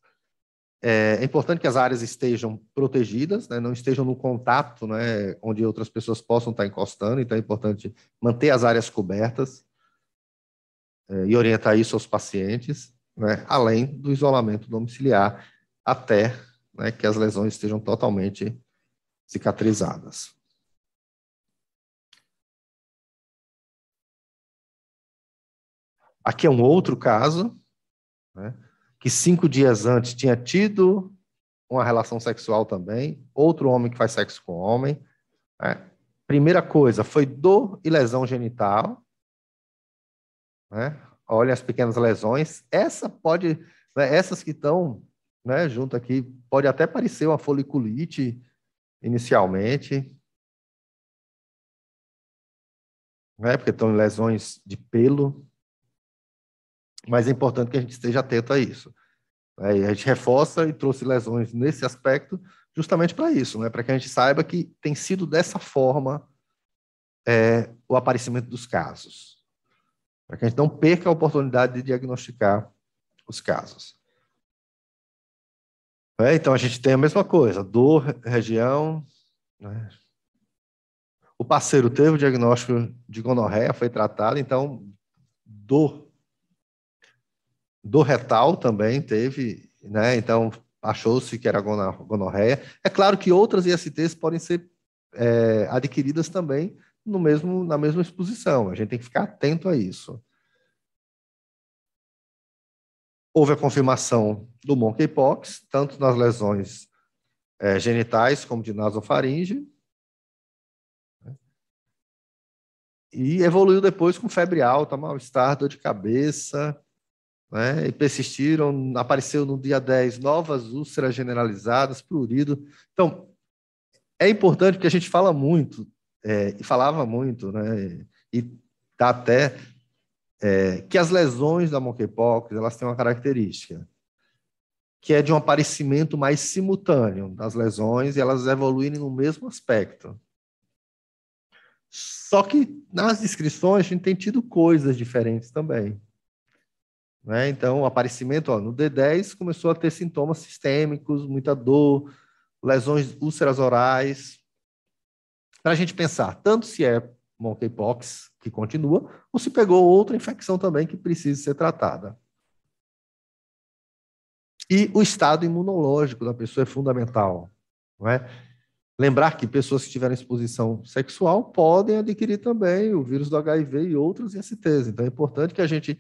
é importante que as áreas estejam protegidas, né? Não estejam no contato, né? Onde outras pessoas possam estar encostando. Então, é importante manter as áreas cobertas e orientar isso aos pacientes, né? Além do isolamento domiciliar, até, né, que as lesões estejam totalmente cicatrizadas. Aqui é um outro caso, né, que 5 dias antes tinha tido uma relação sexual também, outro homem que faz sexo com homem. Né? Primeira coisa, foi dor e lesão genital. Né? Olha as pequenas lesões. Essas que estão, né, junto aqui, pode até parecer uma foliculite inicialmente, né, porque estão em lesões de pelo, mas é importante que a gente esteja atento a isso. E a gente reforça e trouxe lesões nesse aspecto justamente para isso, né, para que a gente saiba que tem sido dessa forma o aparecimento dos casos, para que a gente não perca a oportunidade de diagnosticar os casos. Então, a gente tem a mesma coisa, dor, região, né? O parceiro teve o diagnóstico de gonorreia, foi tratado, então, dor, dor retal também teve, né? Então, achou-se que era gonorreia. É claro que outras ISTs podem ser adquiridas também na mesma exposição. A gente tem que ficar atento a isso. Houve a confirmação do monkeypox, tanto nas lesões genitais como de nasofaringe, e evoluiu depois com febre alta, mal-estar, dor de cabeça, né? E persistiram, apareceu no dia 10 novas úlceras generalizadas, prurido. Então, é importante porque a gente fala muito, e falava muito, né? E tá até que as lesões da monkeypox, elas têm uma característica, que é de um aparecimento mais simultâneo das lesões e elas evoluírem no mesmo aspecto. Só que nas descrições a gente tem tido coisas diferentes também. Né? Então, o aparecimento, no D10 começou a ter sintomas sistêmicos, muita dor, lesões úlceras orais. Para a gente pensar, tanto se é monkeypox, que continua, ou se pegou outra infecção também que precisa ser tratada. E o estado imunológico da pessoa é fundamental. Não é? Lembrar que pessoas que tiverem exposição sexual podem adquirir também o vírus do HIV e outros ISTs. Então, é importante que a gente,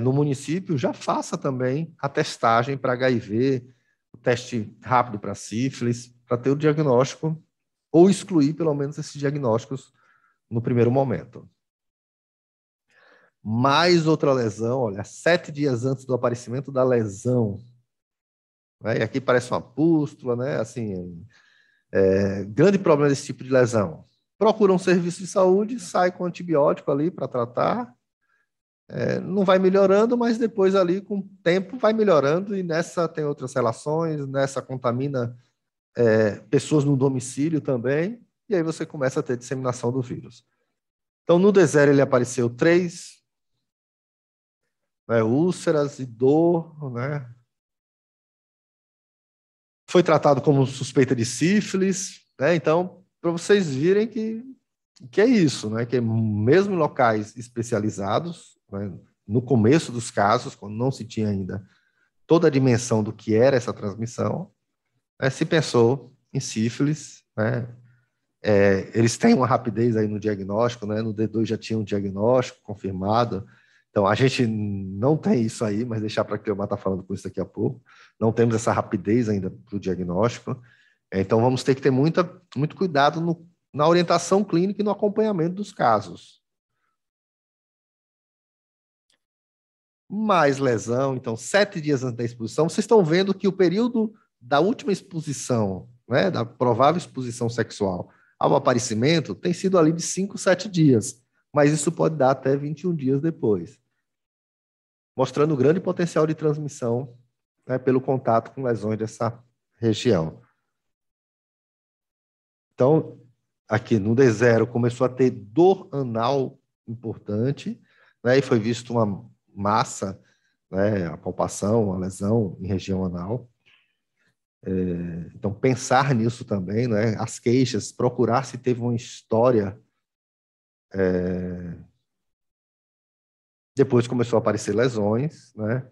no município, já faça também a testagem para HIV, o teste rápido para sífilis, para ter o diagnóstico, ou excluir, pelo menos, esses diagnósticos no primeiro momento. Mais outra lesão, olha, 7 dias antes do aparecimento da lesão. Né? E aqui parece uma pústula, né? Assim, grande problema desse tipo de lesão. Procura um serviço de saúde, sai com antibiótico ali para tratar, não vai melhorando, mas depois ali, com o tempo, vai melhorando, e nessa tem outras relações, nessa contamina pessoas no domicílio também, e aí você começa a ter disseminação do vírus. Então, no D0 ele apareceu 3, né, úlceras e dor, né? Foi tratado como suspeita de sífilis, né? Então, para vocês virem que é isso, né? Que mesmo em locais especializados, né? No começo dos casos, quando não se tinha ainda toda a dimensão do que era essa transmissão, né? Se pensou em sífilis, né? Eles têm uma rapidez aí no diagnóstico, né? No D2 já tinha um diagnóstico confirmado. Então, a gente não tem isso aí, mas deixar para a Cleomar estar falando com isso daqui a pouco. Não temos essa rapidez ainda para o diagnóstico. Então, vamos ter que ter muito cuidado na orientação clínica e no acompanhamento dos casos. Mais lesão, então, 7 dias antes da exposição, vocês estão vendo que o período da última exposição, né, da provável exposição sexual ao aparecimento, tem sido ali de 5, 7 dias, mas isso pode dar até 21 dias depois, mostrando o grande potencial de transmissão, né, pelo contato com lesões dessa região. Então, aqui no D0 começou a ter dor anal importante, né, e foi visto uma massa, né, a palpação, a lesão em região anal. Então, pensar nisso também, né, as queixas, procurar se teve uma história. Depois começou a aparecer lesões, né,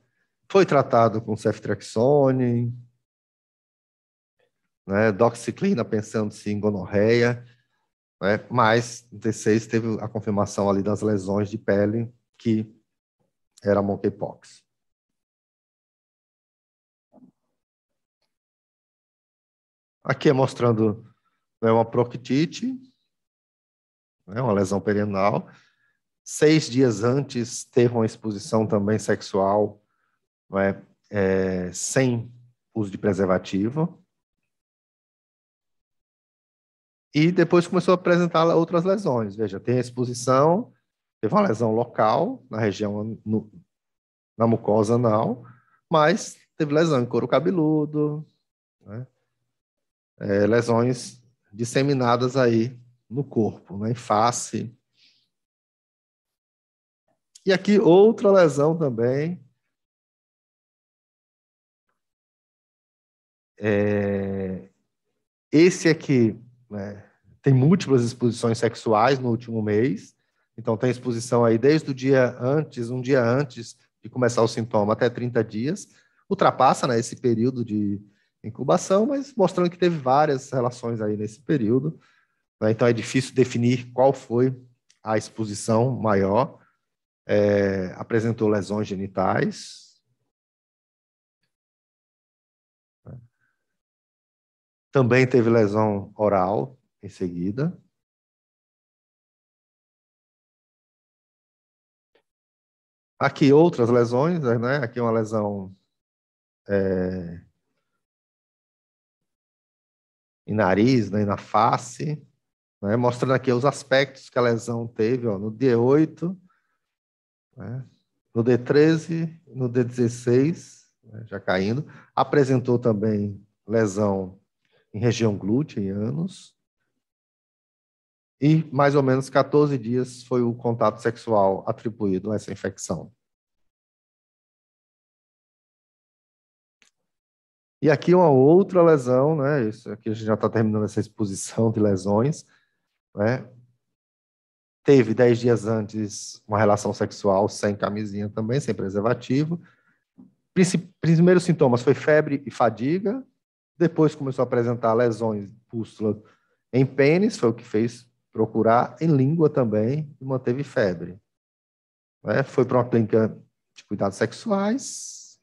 foi tratado com ceftriaxone, né, doxiciclina, pensando-se em gonorreia, né, mas no T6 teve a confirmação ali das lesões de pele, que era monkeypox. Aqui é mostrando, né, uma proctite, né, uma lesão perianal. 6 dias antes teve uma exposição também sexual, né, sem uso de preservativo. E depois começou a apresentar outras lesões. Veja, tem a exposição, teve uma lesão local na região, na mucosa anal, mas teve lesão em couro cabeludo, né, lesões disseminadas aí no corpo, né, em face. E aqui outra lesão também, Esse aqui, né, tem múltiplas exposições sexuais no último mês, então tem exposição aí desde o dia antes, um dia antes de começar o sintoma até 30 dias, ultrapassa, né, esse período de incubação, mas mostrando que teve várias relações aí nesse período, né, então é difícil definir qual foi a exposição maior. Apresentou lesões genitais, também teve lesão oral em seguida. Aqui outras lesões, né? Aqui uma lesão em nariz, né? Na face, né? Mostrando aqui os aspectos que a lesão teve, ó, no D8, né? No D13, no D16, né? Já caindo. Apresentou também lesão em região glútea, em ânus. E mais ou menos 14 dias foi o contato sexual atribuído a essa infecção. E aqui uma outra lesão, né? Isso aqui a gente já está terminando essa exposição de lesões, né? Teve 10 dias antes uma relação sexual sem camisinha também, sem preservativo. Primeiros sintomas foi febre e fadiga. Depois começou a apresentar lesões, pústulas em pênis, foi o que fez procurar, em língua também, e manteve febre. Né? Foi para uma clínica de cuidados sexuais,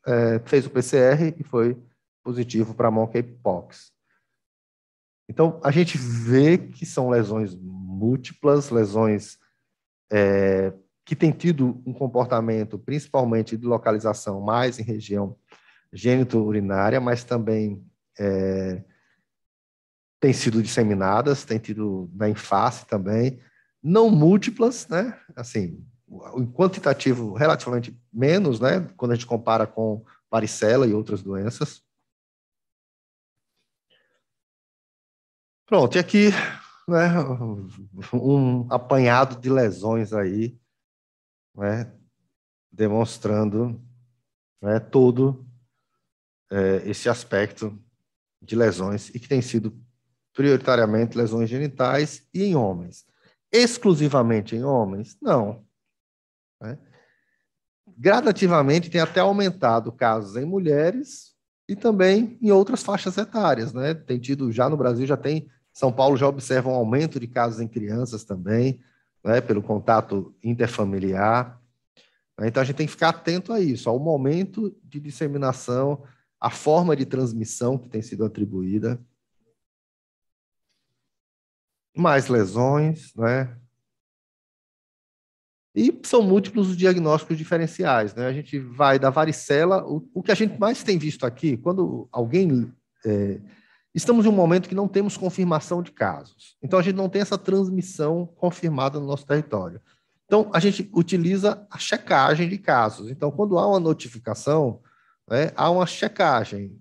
fez o PCR e foi positivo para monkeypox. Então, a gente vê que são lesões múltiplas, lesões que têm tido um comportamento, principalmente de localização mais em região gênito-urinária, mas também têm sido disseminadas, têm tido na face também, não múltiplas, né? Assim, o quantitativo relativamente menos, né? Quando a gente compara com varicela e outras doenças. Pronto, e aqui, né, um apanhado de lesões aí, né, demonstrando, né, todo esse aspecto de lesões e que tem sido prioritariamente lesões genitais e em homens. Exclusivamente em homens? Não. Né? Gradativamente tem até aumentado casos em mulheres e também em outras faixas etárias, né? Tem tido, já no Brasil, já tem, São Paulo já observa um aumento de casos em crianças também, né? Pelo contato interfamiliar. Então, a gente tem que ficar atento a isso, ao momento de disseminação, a forma de transmissão que tem sido atribuída. Mais lesões, né? E são múltiplos os diagnósticos diferenciais, né? A gente vai da varicela, o que a gente mais tem visto aqui, quando alguém... estamos em um momento que não temos confirmação de casos. Então, a gente não tem essa transmissão confirmada no nosso território. Então, a gente utiliza a checagem de casos. Então, quando há uma notificação, né, há uma checagem.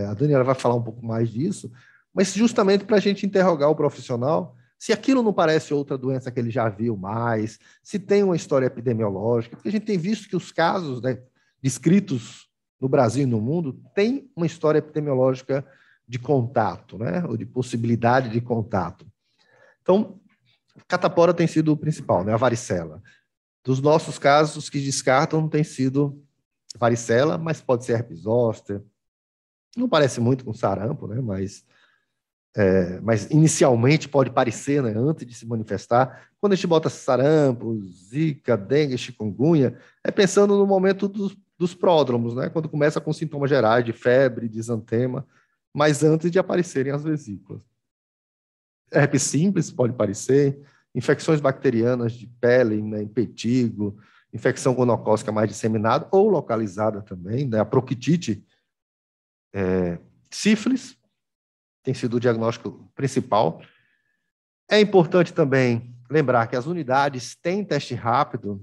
A Daniela vai falar um pouco mais disso, mas justamente para a gente interrogar o profissional se aquilo não parece outra doença que ele já viu mais, se tem uma história epidemiológica, porque a gente tem visto que os casos, né, descritos no Brasil e no mundo têm uma história epidemiológica de contato, né, ou de possibilidade de contato. Então, catapora tem sido o principal, né, a varicela. Dos nossos casos, os que descartam tem sido varicela, mas pode ser herpes zoster. Não parece muito com sarampo, né, mas inicialmente pode parecer, né, antes de se manifestar. Quando a gente bota sarampo, zika, dengue, chikungunya, é pensando no momento dos pródromos, né, quando começa com sintomas gerais de febre, de exantema, mas antes de aparecerem as vesículas. Herpes simples pode parecer, infecções bacterianas de pele, né, impetigo, infecção gonocócica mais disseminada ou localizada também, né, a proctite, sífilis, tem sido o diagnóstico principal. É importante também lembrar que as unidades têm teste rápido,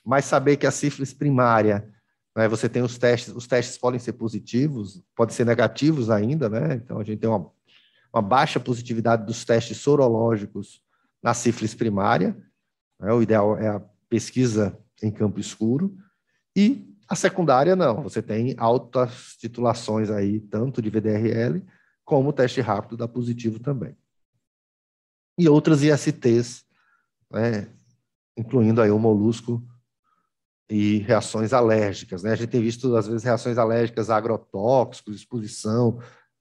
mas saber que a sífilis primária, né, você tem os testes podem ser positivos, podem ser negativos ainda, né? Então a gente tem uma baixa positividade dos testes sorológicos na sífilis primária, né? O ideal é a pesquisa em campo escuro, e A secundária, não. Você tem altas titulações aí, tanto de VDRL, como o teste rápido dá positivo também. E outras ISTs, né, incluindo aí o molusco e reações alérgicas, né? A gente tem visto, às vezes, reações alérgicas a agrotóxicos, exposição,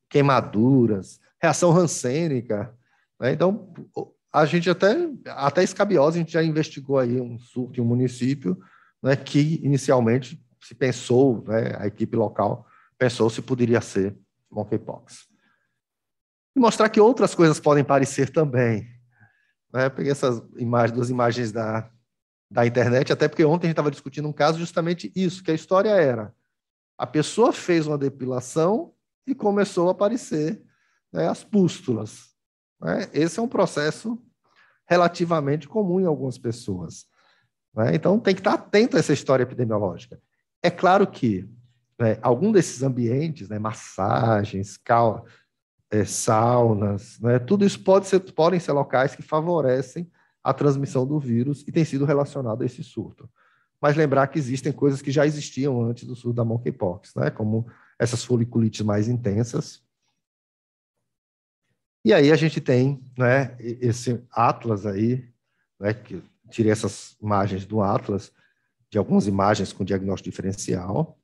queimaduras, reação rancênica, né? Então, a gente até escabiosa, a gente já investigou aí um surto em um município, né, que inicialmente se pensou, né, a equipe local pensou se poderia ser monkeypox. E mostrar que outras coisas podem parecer também, né? Peguei essas imagens, duas imagens da internet, até porque ontem a gente estava discutindo um caso justamente isso, que a história era, a pessoa fez uma depilação e começou a aparecer, né, as pústulas, né? Esse é um processo relativamente comum em algumas pessoas, né? Então tem que estar atento a essa história epidemiológica. É claro que, né, algum desses ambientes, né, massagens, saunas, né, tudo isso podem ser locais que favorecem a transmissão do vírus e tem sido relacionado a esse surto. Mas lembrar que existem coisas que já existiam antes do surto da monkeypox, né, como essas foliculites mais intensas. E aí a gente tem, né, esse atlas aí, né, que tirei essas imagens do atlas, de algumas imagens com diagnóstico diferencial,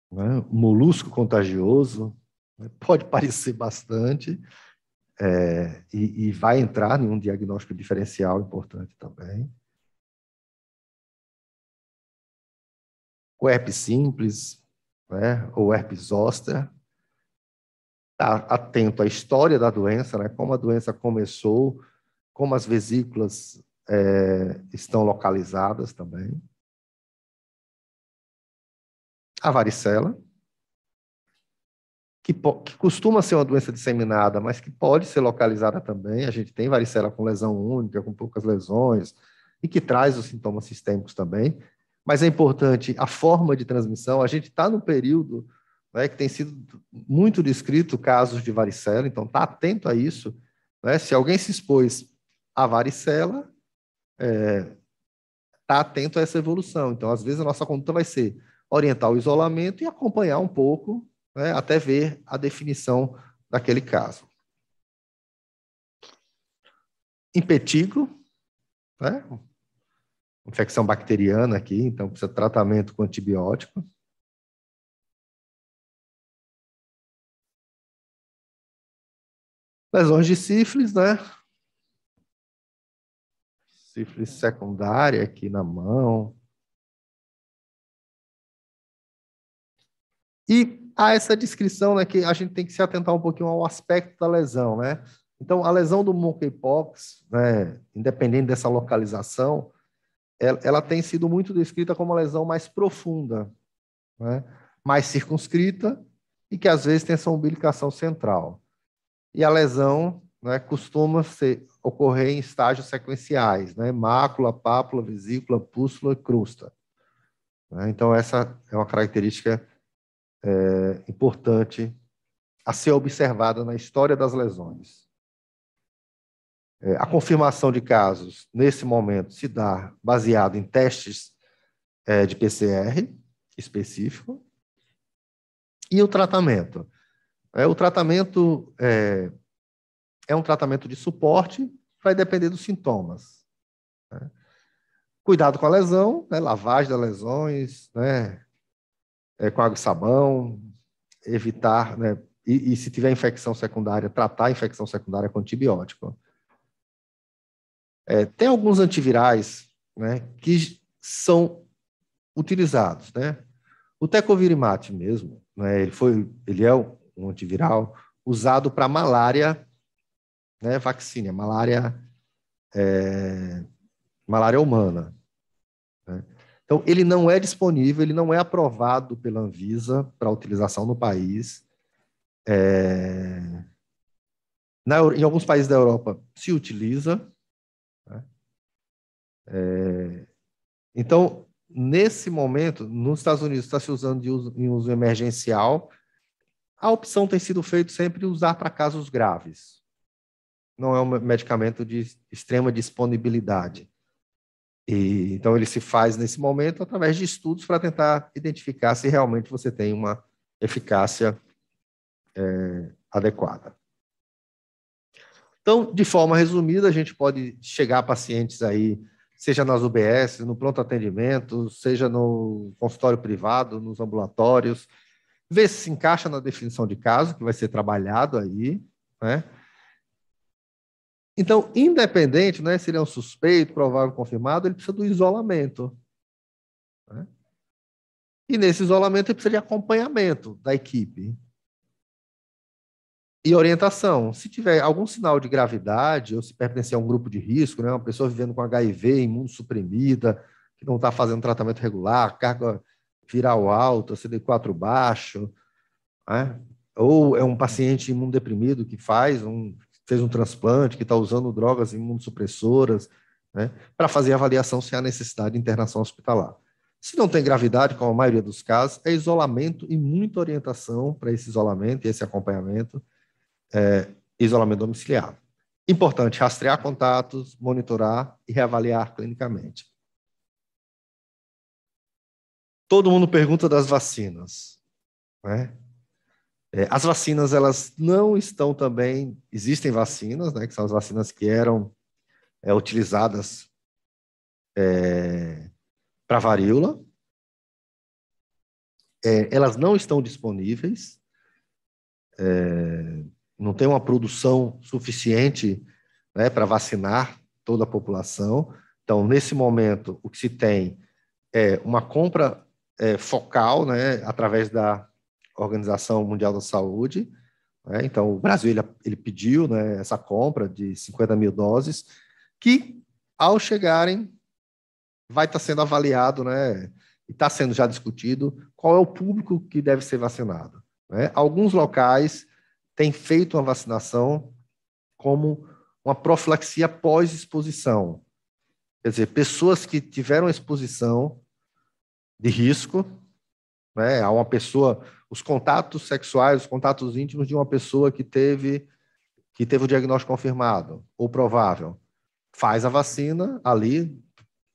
né, molusco contagioso, né, pode parecer bastante, e vai entrar em um diagnóstico diferencial importante também. O herpes simples, né, ou herpes zoster, está atento à história da doença, né, como a doença começou, como as vesículas estão localizadas também. A varicela, que costuma ser uma doença disseminada, mas que pode ser localizada também. A gente tem varicela com lesão única, com poucas lesões, e que traz os sintomas sistêmicos também. Mas é importante a forma de transmissão. A gente está no período, né, que tem sido muito descrito casos de varicela, então está atento a isso, né? Se alguém se expôs à varicela, está atento a essa evolução. Então, às vezes, a nossa conduta vai ser orientar o isolamento e acompanhar um pouco, né, até ver a definição daquele caso. Impetigo, né, infecção bacteriana aqui, então precisa de tratamento com antibiótico. Lesões de sífilis, né? Sífilis secundária aqui na mão. E há essa descrição, né, que a gente tem que se atentar um pouquinho ao aspecto da lesão, né? Então, a lesão do monkeypox, né, independente dessa localização, ela tem sido muito descrita como uma lesão mais profunda, né, mais circunscrita e que às vezes tem essa umbilicação central. E a lesão, né, costuma ocorrer em estágios sequenciais, né, mácula, pápula, vesícula, pústula e crusta. Né? Então, essa é uma característica importante a ser observada na história das lesões. A confirmação de casos, nesse momento, se dá baseado em testes de PCR específico. E o tratamento? O tratamento é um tratamento de suporte, vai depender dos sintomas. Né? Cuidado com a lesão, né? Lavagem das lesões, né? Com água e sabão, evitar, né? E se tiver infecção secundária, tratar a infecção secundária com antibiótico. Tem alguns antivirais, né, que são utilizados, né? O tecovirimat mesmo, né, ele é um antiviral usado para malária, né, vacina, malária humana. Né? Então, ele não é disponível, ele não é aprovado pela Anvisa para utilização no país. Em alguns países da Europa se utiliza. Né? Então, nesse momento, nos Estados Unidos está se usando em uso emergencial. A opção tem sido feita sempre usar para casos graves. Não é um medicamento de extrema disponibilidade. Então, ele se faz nesse momento através de estudos para tentar identificar se realmente você tem uma eficácia adequada. Então, de forma resumida, a gente pode chegar a pacientes aí, seja nas UBS, no pronto atendimento, seja no consultório privado, nos ambulatórios, ver se encaixa na definição de caso, que vai ser trabalhado aí, né? Então, independente, né, se ele é um suspeito, provável, confirmado, ele precisa do isolamento, né? E nesse isolamento ele precisa de acompanhamento da equipe. E orientação. Se tiver algum sinal de gravidade, ou se pertencer a um grupo de risco, né, uma pessoa vivendo com HIV, imunossuprimida, que não está fazendo tratamento regular, carga viral alta, CD4 baixo, né? Ou é um paciente imunodeprimido que fez um transplante, que está usando drogas imunossupressoras, né, para fazer a avaliação se há necessidade de internação hospitalar. Se não tem gravidade, como a maioria dos casos, é isolamento e muita orientação para esse isolamento e esse acompanhamento, isolamento domiciliar. Importante rastrear contatos, monitorar e reavaliar clinicamente. Todo mundo pergunta das vacinas, né? As vacinas, elas não estão também... Existem vacinas, né, que são as vacinas que eram utilizadas para varíola. Elas não estão disponíveis, não tem uma produção suficiente, né, para vacinar toda a população. Então, nesse momento, o que se tem é uma compra focal, né, através da Organização Mundial da Saúde, né? Então, o Brasil ele pediu, né, essa compra de 50 mil doses, que, ao chegarem, vai estar sendo avaliado, né, e está sendo já discutido qual é o público que deve ser vacinado, né? Alguns locais têm feito uma vacinação como uma profilaxia pós-exposição. Quer dizer, pessoas que tiveram exposição de risco, né, a uma pessoa, os contatos sexuais, os contatos íntimos de uma pessoa que teve o diagnóstico confirmado ou provável, faz a vacina ali,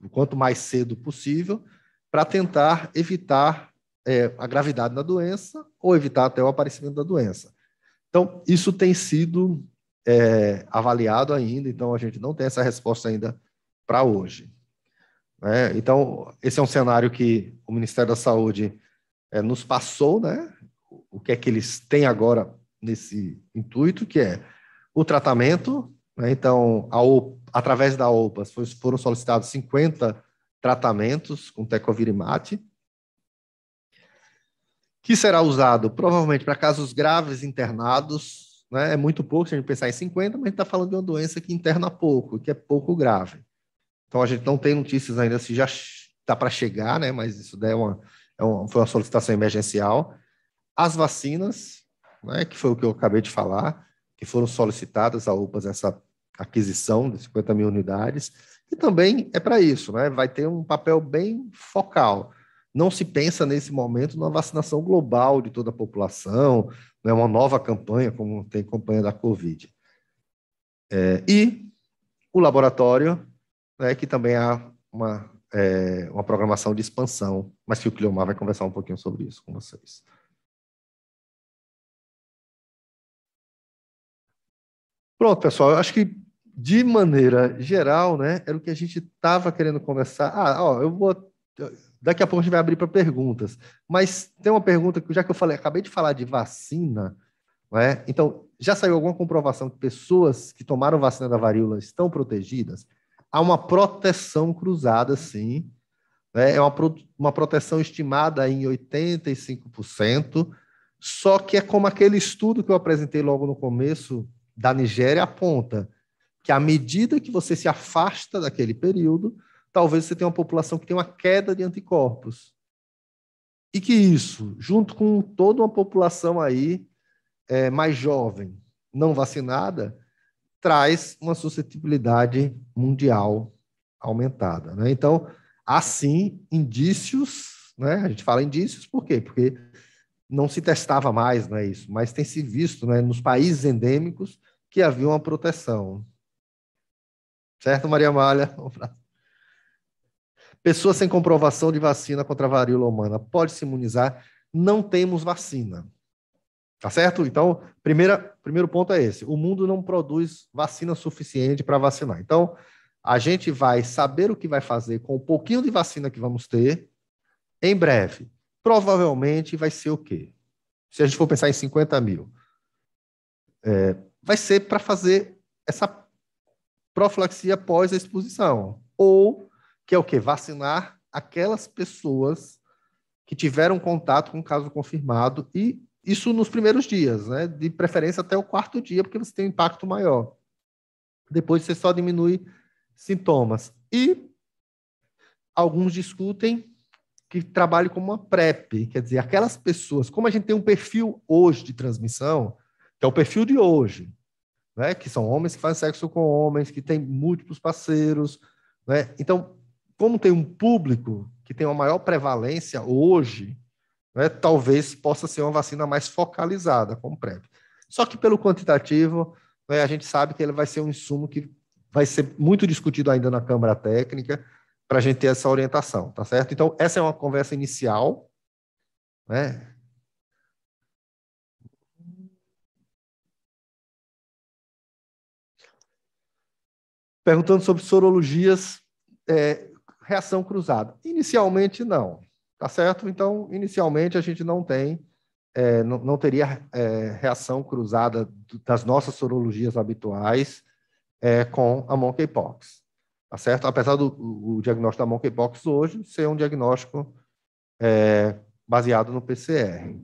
o quanto mais cedo possível, para tentar evitar a gravidade da doença ou evitar até o aparecimento da doença. Então, isso tem sido avaliado ainda, então a gente não tem essa resposta ainda para hoje, né? Então, esse é um cenário que o Ministério da Saúde nos passou, né? O que é que eles têm agora nesse intuito, que é o tratamento, né? Então, através da OPAS, foram solicitados 50 tratamentos com tecovirimat, que será usado provavelmente para casos graves internados, né? É muito pouco se a gente pensar em 50, mas a gente está falando de uma doença que interna pouco, que é pouco grave. Então, a gente não tem notícias ainda se já está para chegar, né? Mas isso daí foi uma solicitação emergencial. As vacinas, né, que foi o que eu acabei de falar, que foram solicitadas a UPAS essa aquisição de 50 mil unidades, e também é para isso, né? Vai ter um papel bem focal. Não se pensa nesse momento numa vacinação global de toda a população, não é uma nova campanha, como tem campanha da Covid. E o laboratório, né, que também há uma programação de expansão, mas que o Cleomar vai conversar um pouquinho sobre isso com vocês. Pronto, pessoal, eu acho que, de maneira geral, né, era o que a gente estava querendo conversar. Daqui a pouco a gente vai abrir para perguntas, mas tem uma pergunta que, já que acabei de falar de vacina, né, então, já saiu alguma comprovação que pessoas que tomaram vacina da varíola estão protegidas? Há uma proteção cruzada, sim, né, uma proteção estimada em 85%, só que é como aquele estudo que eu apresentei logo no começo, da Nigéria, aponta que à medida que você se afasta daquele período, talvez você tenha uma população que tenha uma queda de anticorpos. E que isso, junto com toda uma população aí mais jovem, não vacinada, traz uma suscetibilidade mundial aumentada, né? Então, há sim indícios, né? A gente fala indícios por quê? Porque não se testava mais, não é isso, mas tem se visto, né, nos países endêmicos que havia uma proteção. Certo, Maria Amália? Pessoas sem comprovação de vacina contra a varíola humana pode se imunizar? Não temos vacina. Tá certo? Então, primeiro ponto é esse. O mundo não produz vacina suficiente para vacinar. Então, a gente vai saber o que vai fazer com o pouquinho de vacina que vamos ter em breve. Provavelmente vai ser o quê? Se a gente for pensar em 50 mil, vai ser para fazer essa profilaxia após a exposição. Ou, que é o quê? Vacinar aquelas pessoas que tiveram contato com o caso confirmado, e isso nos primeiros dias, né? De preferência até o quarto dia, porque você tem um impacto maior. Depois você só diminui sintomas. E alguns discutem que trabalhe como uma PrEP, quer dizer, aquelas pessoas, como a gente tem um perfil hoje de transmissão, que é o perfil de hoje, né? Que são homens que fazem sexo com homens, que têm múltiplos parceiros, né? Então, como tem um público que tem uma maior prevalência hoje, né, talvez possa ser uma vacina mais focalizada, como PrEP. Só que pelo quantitativo, né, a gente sabe que ele vai ser um insumo que vai ser muito discutido ainda na Câmara Técnica, para a gente ter essa orientação, tá certo? Então, essa é uma conversa inicial, né? Perguntando sobre sorologias, reação cruzada. Inicialmente, não, tá certo? Então, inicialmente, a gente não tem, não teria reação cruzada das nossas sorologias habituais com a monkeypox, tá certo? Apesar do diagnóstico da monkeypox hoje ser um diagnóstico baseado no PCR,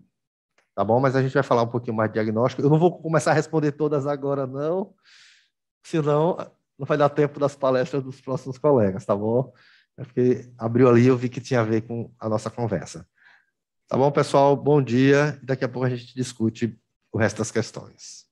tá bom? Mas a gente vai falar um pouquinho mais de diagnóstico. Eu não vou começar a responder todas agora, não, senão não vai dar tempo das palestras dos próximos colegas, tá bom? É porque abriu ali e eu vi que tinha a ver com a nossa conversa. Tá bom, pessoal? Bom dia. Daqui a pouco a gente discute o resto das questões.